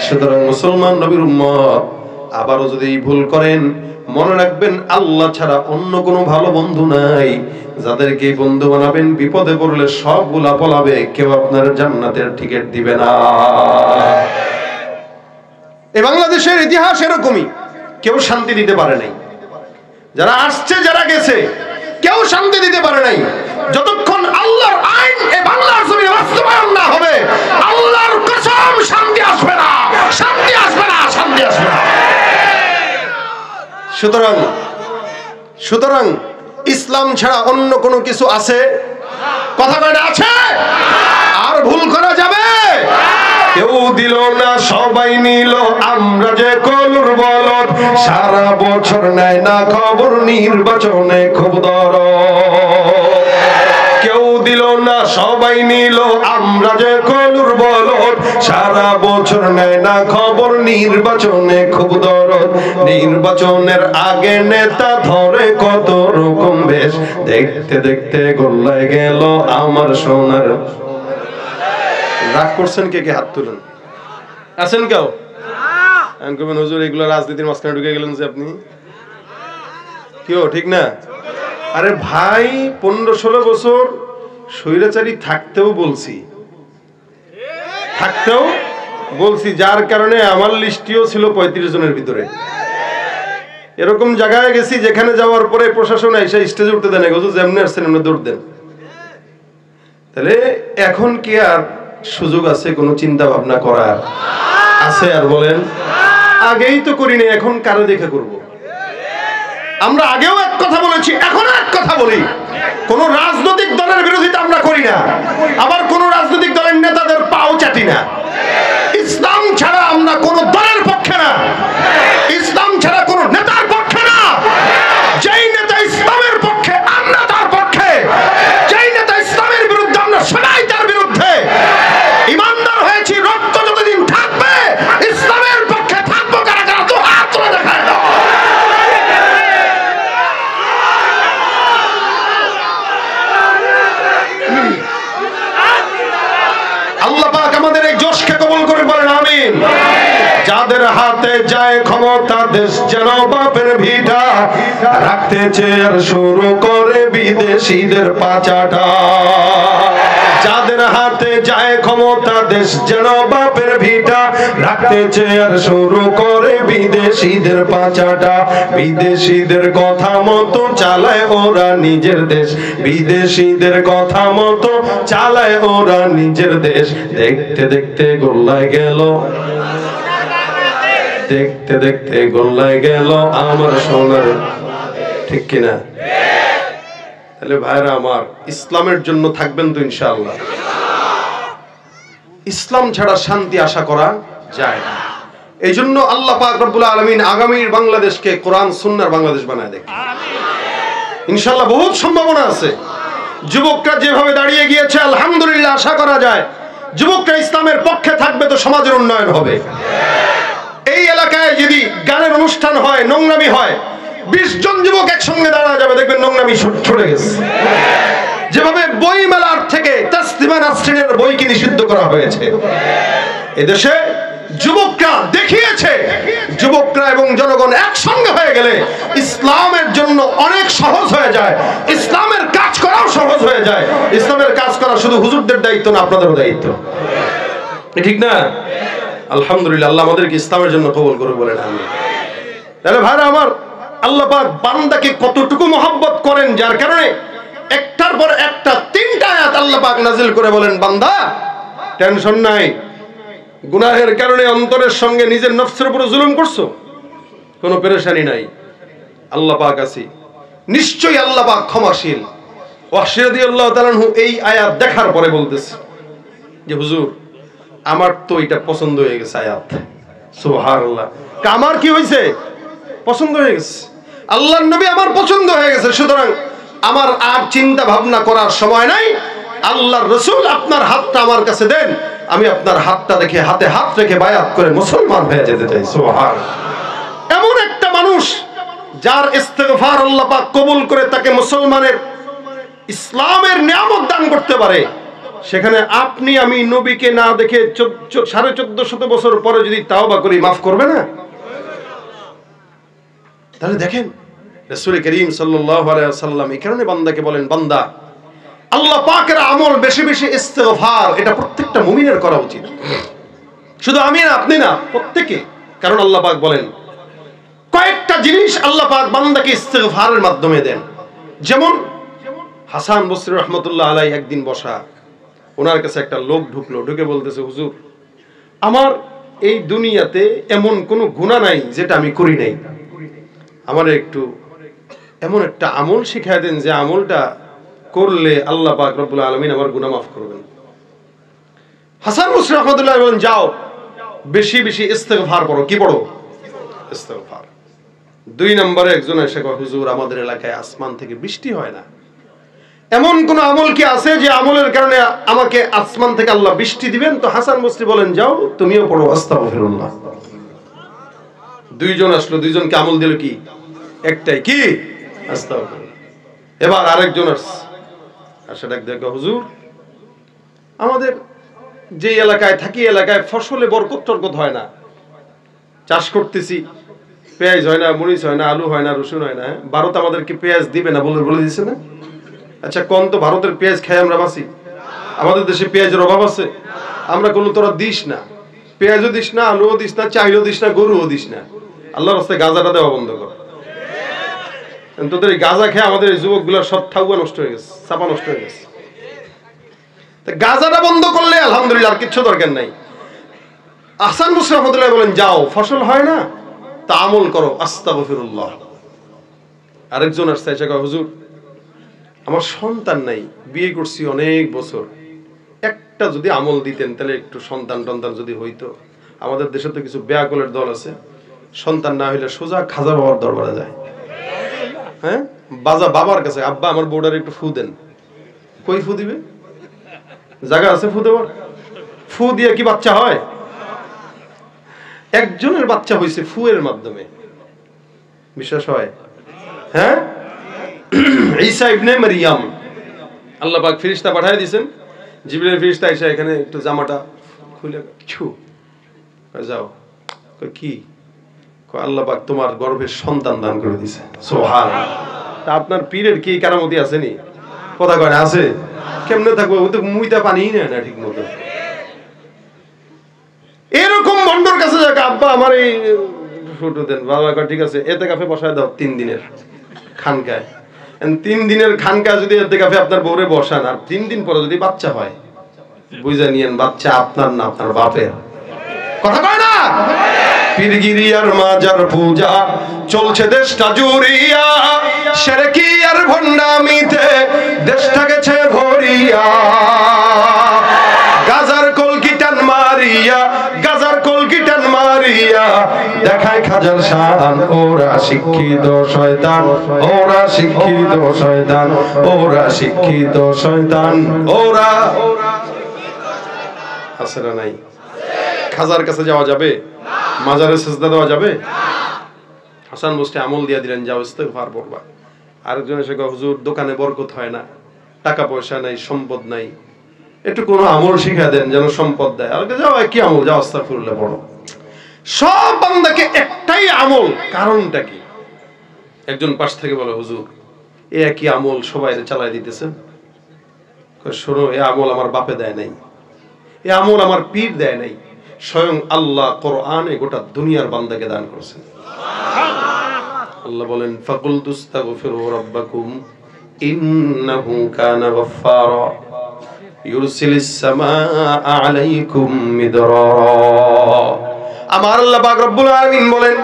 সুতরাং মুসলমান নবীর উম্মত আবারও যদি ভুল করেন মনে রাখবেন আল্লাহ ছাড়া অন্য কোনো ভালো বন্ধু নাই। যাদেরকে বন্ধু বানাবেন বিপদে পড়লে সবগুলা পলাবে, কেউ আপনার জান্নাতের টিকিট দিবে না। এই বাংলাদেশের ইতিহাস এরকমই, কেউ শান্তি দিতে পারে নাই। যারা আসছে যারা গেছে কেউ শান্তি দিতে পারে নাই। যতক্ষণ আল্লাহর আইন এই বাংলার জমিনে বাস্তবায়ন না হবে আল্লাহর কসম শান্তি আসবে না, শান্তি আসবে না। সুতরাং ইসলাম ছাড়া অন্য কোনো কিছু আছে? কথা কয়টা আছে? আর ভুল করা যাবে? কেউ দিল না সবাই নিল, আমরা যে কলুর বলদ, সারা বছর নেয় না খবর, নির্বাচনে খুব দরদ। কেউ দিল না সবাই নিল, আমরা যে কলুর বলদ, সারা বছর নেয় না খবর, নির্বাচনে খুব দরদ। নির্বাচনের আগে নেতা ধরে কত রকম বেশ, দেখতে দেখতে গোল্লায় গেল আমার সোনার। রাগ করছেন কে কে? হাত তুলেন। আছেন কেউ? আমি কবেন হুজুর এগুলো রাজনীতির মাঝখানে ঢুকে গেলেন যে আপনি, কেউ ঠিক না? আরে ভাই 15-16 বছর স্বৈরাচারী থাকতেও বলছি, যার কারণে আমার লিস্টিও ছিল 35 জনের ভিতরে। এরকম জায়গায় গেছি যেখানে যাওয়ার পরে প্রশাসন এসে স্টেজে উঠতে দেন, হুজুর যেমনি আসছেন এমনি দৌড় দেন। তাহলে এখন কি আর সুযোগ আছে কোনো চিন্তা ভাবনা করার? আছে আর বলেন? আগেই তো করিনি, এখন কারো দেখে করব? আমরা আগেও এক কথা বলেছি, এখনো এক কথা বলি, কোন রাজনৈতিক দলের বিরোধিতা আমরা করি না, আবার কোন রাজনৈতিক দলের নেতাদের পাও চাটি না। ইসলাম ছাড়া আমরা কোন দলের পক্ষে না, ইসলাম ছাড়া কোন নেতার পক্ষে না। যেই নেতা ইসলামের পক্ষে আমরা তার পক্ষে, যেই নেতা ইসলামের বিরুদ্ধে আমরা সবাই তার বিরুদ্ধে। ইমানদার হয়েছি, রক্ত যতদিন থাকবে ইসলামের পক্ষে থাকবো। কারা কারা তো হাত তুলে দেখায় না। আল্লাহ পাক আমাদের এই জোশকে কবুল করে বলেন আমিন। যাদের হাতে যায় ক্ষমতা, দেশ যেন বাপের ভিটা, রাখতে চেয়ার শুরু করে বিদেশিদের পাচাটা। যাদের হাতে যায় ক্ষমতা, দেশ যেন বাপের ভিটা, রাখতে চেয়ার শুরু করে বিদেশিদের পাচাটা। বিদেশিদের কথা মতো চালায় ওরা নিজের দেশ, বিদেশিদের কথা মতো চালায় ওরা নিজের দেশ। দেখতে দেখতে গোল্লায় গেল, দেখতে দেখতে গোল্লায় গেল আমার সোনার। ঠিক কিনা? তাহলে ভাইরা আমার, ইসলামের জন্য থাকবেন তো ইনশাআল্লাহ? ইসলাম ছাড়া শান্তি আশা করা যায় না। এই জন্য আল্লাহ পাক রব্বুল আলামিন আগামীর বাংলাদেশকে কোরআন সুন্নাহর বাংলাদেশ বানায় দেখ ইনশাআল্লাহ। বহুত সম্ভাবনা আছে। যুবকরা যেভাবে দাঁড়িয়ে গিয়েছে, আলহামদুলিল্লাহ, আশা করা যায় যুবকরা ইসলামের পক্ষে থাকবে তো সমাজের উন্নয়ন হবে। এই এলাকায় যদি গানের অনুষ্ঠান হয়, নোংরামি হয়, 20 জন যুবক একসঙ্গে দাঁড়া যাবে, দেখবেন নোংরামি ছড়ে গেছে। যেভাবে বই মেলার থেকে তাসলিমা নাসরিনের বইকে নিষিদ্ধ করা হয়েছে, এদেশে যুবকরা দেখিয়েছে, যুবকরা এবং জনগণ একসঙ্গে হয়ে গেলে ইসলামের জন্য অনেক সহজ হয়ে যায়, ইসলামের কাজ করাও সহজ হয়ে যায়। ইসলামের কাজ করা শুধু হুজুরদের দায়িত্ব না, আপনাদেরও দায়িত্ব। ঠিক না? আলহামদুলিল্লাহ, আল্লাহ আমাদেরকে ইসলামের জন্য কবুল করে বলেন আমিন। তাহলে ভাইরা আমার, আল্লাহ পাক বান্দাকে কতটুকু মহব্বত করেন, যার কারণে একটার পর একটা 3টা আয়াত আল্লাহ পাক নাজিল করে বলেন, বান্দা টেনশন নাই, গুনাহের কারণে অন্তরের সঙ্গে নিজের নফসের উপর জুলুম করছো, কোনো পেরেশানি নাই, আল্লাহ পাক আছি, নিশ্চয়ই আল্লাহ পাক ক্ষমাশীল। ওয়াহশী রাদিয়াল্লাহু তাআলা আনহু এই আয়াত দেখার পরে বলতেছে যে হুজুর আমার তো এটা পছন্দ হয়ে গেছে আয়াত। সুবহানাল্লাহ। আমার কি হয়েছে? পছন্দ হয়ে গেছে। আল্লাহর নবী আমার পছন্দ হয়ে গেছে, সুতরাং আমার আর চিন্তা ভাবনা করার সময় নাই। আল্লাহর রাসূল আপনার হাতটা আমার কাছে দেন, আমি আপনার হাতটা দেখে হাতে হাত রেখে বায়াত করে মুসলমান হয়ে যেতে চাই। সুবহানাল্লাহ। এমন একটা মানুষ যার ইস্তেগফার আল্লাহ পাক কবুল করে তাকে মুসলমানের ইসলামের নিয়ামত দান করতে পারে, সেখানে আপনি আমি নবীকে না দেখে 1450 বছর পরে যদি তাওবা করি, মাফ করবে না? তাহলে দেখেন রাসূল করিম সাল্লাল্লাহু আলাইহি ওয়াসাল্লাম এই কারণে বান্দাকে বলেন, বান্দা আল্লাহ পাকের আমল বেশি বেশি ইস্তেগফার, এটা প্রত্যেকটা মুমিনের করা উচিত। শুধু আমি না, আপনি না, প্রত্যেকে। কারণ আল্লাহ পাক বলেন কয়েকটা জিনিস আল্লাহ পাক বান্দাকে ইস্তেগফারের মাধ্যমে দেন। যেমন হাসান বসরি রহমতুল্লাহ আলাইহি একদিন বসা, ওনার কাছে একটা লোক ঢুকলো, ঢুকে বলতেছে, হুজুর আমার এই দুনিয়াতে এমন কোনো গুনাহ নাই যেটা আমি করি নাই। আমার একটু এমন একটা আমল শিখায় দেন যে আমলটা করলে আল্লাহ পাক রব্বুল আলামিন আমার গুনাহ মাফ করবেন। হাসান বসরি রাহমাতুল্লাহ বলেন, যাও বেশি বেশি ইস্তেগফার পড়ো। কি পড়ো? ইস্তেগফার। 2 নম্বরে একজন এসে কয়, হুজুর আমাদের এলাকায় আসমান থেকে বৃষ্টি হয় না, এমন কোন আমল কি আছে যে আমলের কারণে আমাকে আসমান থেকে আল্লাহ বৃষ্টি দিবেন? তো হাসান বসরি বলেন, যাও তুমিও পড়ো আস্তাগফিরুল্লাহ। 2 জন আসলো, 2 জনকে আমল দিল কি? একটাই, কি? আস্তাগফিরুল্লাহ। এবার আরেকজন আসে, ডাক দেখো, হুজুর আমাদের যে এলাকায় থাকি এলাকায় ফসলে বরকত টরকত হয় না, চাষ করতেছি, পেঁয়াজ হয় না, মরিচ হয় না, আলু হয় না, রসুন হয় না। ভারত আমাদেরকে পেঁয়াজ দিবে না বলে দিছে না? আচ্ছা কোন তো ভারতের পেঁয়াজ খাই আমরা বাঁচি? আমাদের দেশে পেঁয়াজের অভাব আছে? আমরা কোনো তোরা দিস না, পেঁয়াজও দিস না, আলুও দিস না, চাইলও দিস না, গরুও দিস না। আল্লাহর রাস্তায় গাঁজাটা দেওয়া বন্ধ কর। তোদের এই গাঁজা খেয়ে আমাদের এই যুবক গুলা সব ঠাউয়া নষ্ট হয়ে গেছে, চাপা নষ্ট হয়ে গেছে। গাঁজাটা বন্ধ করলে আলহামদুলিল্লাহ, আর কিচ্ছু দরকার নাই। হাসান বসরি রাহমাতুল্লাহ বলেন, যাও ফসল হয় না তা আমল করো আস্তাগফিরুল্লাহ। আরেকজন আসছে, এসে কয়, হুজুর আমার সন্তান নাই, বিয়ে করছি অনেক বছর, একটা যদি আমল দিতেন তাহলে একটু সন্তান টন্তান যদি হইতো। আমাদের দেশে তো কিছু বেয়াকলের দল আছে, সন্তান না হইলে সোজা খাজা বাবার দরবারে যায়। হ্যাঁ, বাজা বাবার কাছে, আব্বা আমার বউটার একটু ফু দেন। কই ফু দিবে? জায়গা আছে ফু দেওয়ার? ফু দিয়ে কি বাচ্চা হয়? একজনের বাচ্চা হয়েছে ফুয়ের মাধ্যমে, বিশ্বাস হয়? হ্যাঁ, ঈসা ইবনে মারইয়াম, আল্লাহ পাক ফেরেশতা পাঠিয়ে দিয়েছেন, জিবরাইল ফেরেশতা এসে এখানে একটু জামাটা খুলে যাও। কই কি? কই আল্লাহ পাক তোমার গর্ভে সন্তান দান করে দিয়েছে। সুবহানাল্লাহ। তা আপনার পীরের কি কারামতি আছে নি? কথা কয় না, আছে? কেমনে থাকবে? ও তো মুইতা পানি নেয় না ঠিক মতো। এরকম বন্ডর কাছে যাক, আব্বা আমার এই ফটো দেন। বাবা কয় ঠিক আছে, এতে কাফে বসায় দাও 3 দিনের খানকায়। 3 দিনের খানকা যদি এতে কাফে আপনার বউরে বসান, আর 3 দিন পরে যদি বাচ্চা হয়, বুঝে নিয়েন বাচ্চা আপনার না, আপনার বাপের। কথা কয় না? পীরগিরি আর মাজার পূজা চলছে দেশটা জুড়িয়া, শিরকি আর ভণ্ডামিতে দেশটা গেছে ভরিয়া। গাজার কলকিটান মারিয়া, গাজার কলকিটান মারিয়া দেখায় খাজার শান। ওরা শিক্ষিত শয়তান, ওরা শিক্ষিত শয়তান, ওরা শিক্ষিত শয়তান, ওরা আছে না নাই? খাজার কাছে যাওয়া যাবে? মাজারে সিজদা দেওয়া যাবে? হাসান বসরি আমল দিয়া দিলেন, যাও ইস্তেগফার পড়বা। আরেকজন এসে কয়, হুজুর দোকানে বরকত হয় না, টাকা পয়সা নাই, সম্পদ নাই, একটু কোনো আমল শিখা দেন যেন সম্পদ দেয়। আর যাও কি আমল? যাও আস্তাগফিরুল্লাহ পড়ো। সব বান্দাকে একটাই আমল, কারণটা কি? একজন পাশ থেকে বলে, হুজুর এ একই আমল সবাই চালায় দিতেছে। শোনো, এ আমল আমার বাপে দেয় নাই, এ আমল আমার পীর দেয় নাই, স্বয়ং আল্লাহ কোরআনে গোটা দুনিয়ার বান্দাকে দান করেছেন। আল্লাহ বলেন, ফাকুল তুস্তাগফিরু রাব্বাকুম ইন্নাহু কানা গফফারা ইউরসিলিস সামাআ আলাইকুম মিদরারা। আমার আল্লাহ পাক রব্বুল আলামিন বলেন,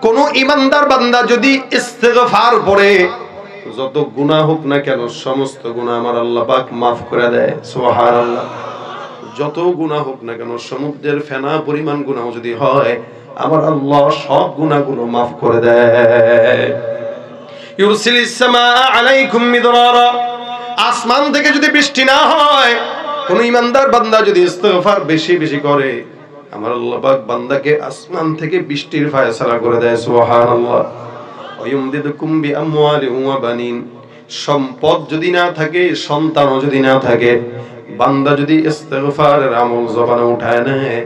কোন ঈমানদার বান্দা যদি ইস্তেগফার পড়ে, যত গুনাহ হোক না কেন সমস্ত গুনাহ আমার আল্লাহ পাক maaf করে দেয়। সুবহানাল্লাহ। যত গুনাহ হোক না কেন, সমুদ্রের ফেনা পরিমাণ গুনাহ যদি হয়, আমার আল্লাহ সব গুনাহগুলো maaf করে দেয়। ইউরসিলিস সামাআ আলাইকুম মিদরারা, আসমান থেকে যদি বৃষ্টি না হয়, কোন ঈমানদার বান্দা যদি ইস্তেগফার বেশি বেশি করে, আমার আল্লাহ পাক বান্দাকে আসমান থেকে বৃষ্টির ফায়সালা করে দেয়। সুবহানাল্লাহ। ওয়ায়ুমদিদুকুম বিআমওয়ালিন ওয়া বানিন, সম্পদ যদি না থাকে, সন্তানও যদি না থাকে, বান্দা যদি ইস্তেগফারের আমল জবানে উঠায় নেয়,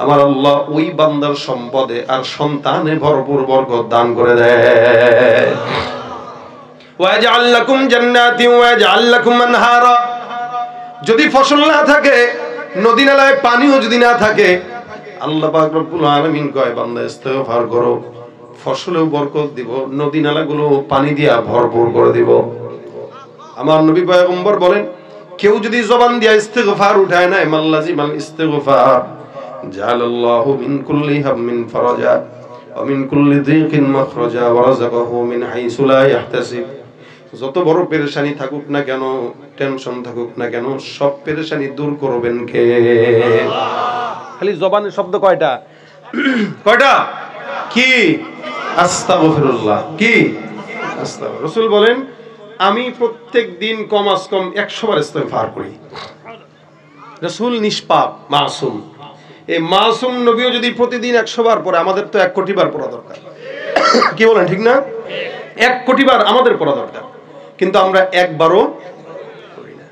আমার আল্লাহ ওই বান্দার সম্পদে আর সন্তানে ভরপুর বরকত দান করে দেয়। ওয়াজআল লাকুম জান্নাতিন ওয়াজআল লাকুম আনহারা, যদি ফসল না থাকে, নদী নালায় পানিও যদি না থাকে, আল্লাহ পাক রব্বুল আলামিন কয়, বান্দা ইস্তেগফার করো, ফসলেও বরকত দিব, নদী নালাগুলো পানি দিয়া ভরপুর করে দিব। আমার নবী পয়গম্বর বলেন, কেউ যদি জবান দিয়া ইস্তেগফার উঠায় না, মাল্লাজিমাল ইস্তেগফার জালাল্লাহু মিন কুল্লি হাম্মিন ফারাজা ওয়া মিন কুল্লি যিকিন মাখরাজা ওয়া রাযাকাহু মিন হাইসু লা ইয়াহতাসিব। যত বড় পেরেশানি থাকুক না কেন, টেনশন থাকুক না কেন, সব পেরেশানি দূর করবেন কে? খালি জবানের শব্দ কয়টা? কয়টা? কি? আস্তাগফিরুল্লাহ। কি? আস্তাগফিরুল্লাহ। রাসূল বলেন আমি প্রত্যেক দিন কমাস কম 100 বার ইস্তেগফার করি। রাসূল নিষ্পাপ, মাসুম। এই মাসুম নবীও যদি প্রতিদিন 100 বার পড়ে, আমাদের তো 1 কোটি বার পড়া দরকার। কি বলেন, ঠিক না? 1 কোটি বার আমাদের পড়া দরকার, কিন্তু আমরা একবারও করি না।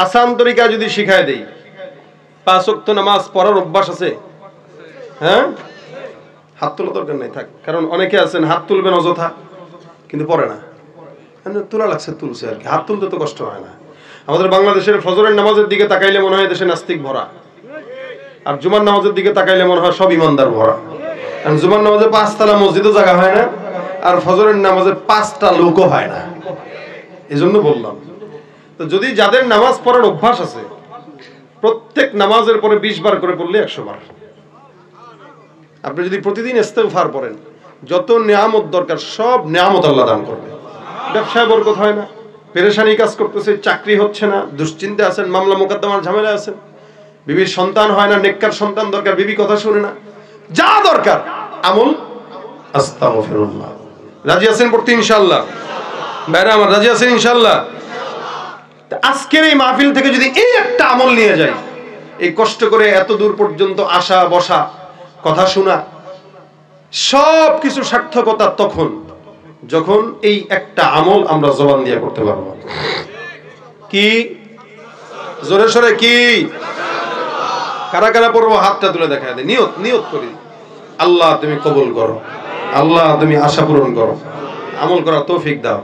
আসান তরিকা যদি শিখায় দেই, 5 ওয়াক্ত নামাজ পড়ার অভ্যাস আছে? হ্যাঁ, হাত তোলা দরকার নাই, থাক। কারণ অনেকে আছেন হাত তুলবেন অযথা, কিন্তু পড়ে না। তোলা লাগছে, তুলছে আর কি, হাত তুলতে তো কষ্ট হয় না। আমাদের বাংলাদেশের ফজরের নামাজের দিকে তাকাইলে মনে হয় দেশে নাস্তিক ভরা, আর জুমার নামাজের দিকে তাকাইলে মনে হয় সব ইমানদার ভরা। কারণ জুমার নামাজে 5 তলা মসজিদও জায়গা হয় না, আর ফজরের নামাজে 5টা লোকও হয় না। এই জন্য বললাম, তো যদি যাদের নামাজ পড়ার অভ্যাস আছে, প্রত্যেক নামাজের পরে 20 বার করে পড়লে 100 বার। আপনি যদি প্রতিদিন ইস্তেগফার পড়েন, যত নিয়ামত দরকার সব নিয়ামত আল্লাহ দান করবে। ব্যবসায় বরকত হয় না, পেরেশানি কাজ করতেছে, চাকরি হচ্ছে না, দুশ্চিন্তা আছেন, মামলা মোকদ্দমার ঝামেলা আছেন, বিবির সন্তান হয় না, নেককার সন্তান দরকার, বিবি কথা শুনে না, যা দরকার আমল আস্তাগফিরুল্লাহ। রাজি আছেন পড়তে ইনশাআল্লাহ? ভাইরা আমার, রাজি আছেন ইনশাআল্লাহ? আজকের এই মাহফিল থেকে যদি এই একটা আমল নিয়ে যাই, এই কষ্ট করে এত দূর পর্যন্ত আসা বসা, কথা শোনা, সব কিছু সার্থকতা তখন যখন এই একটা আমল আমরা জবান দিয়ে করতে পারবো। কি? জোরে সরে কি? কারা কারা পড়বো হাতটা তুলে দেখা দেয়, নিয়ত করি, আল্লাহ তুমি কবুল করো, আল্লাহ তুমি আশা পূরণ করো, আমল করার তৌফিক দাও।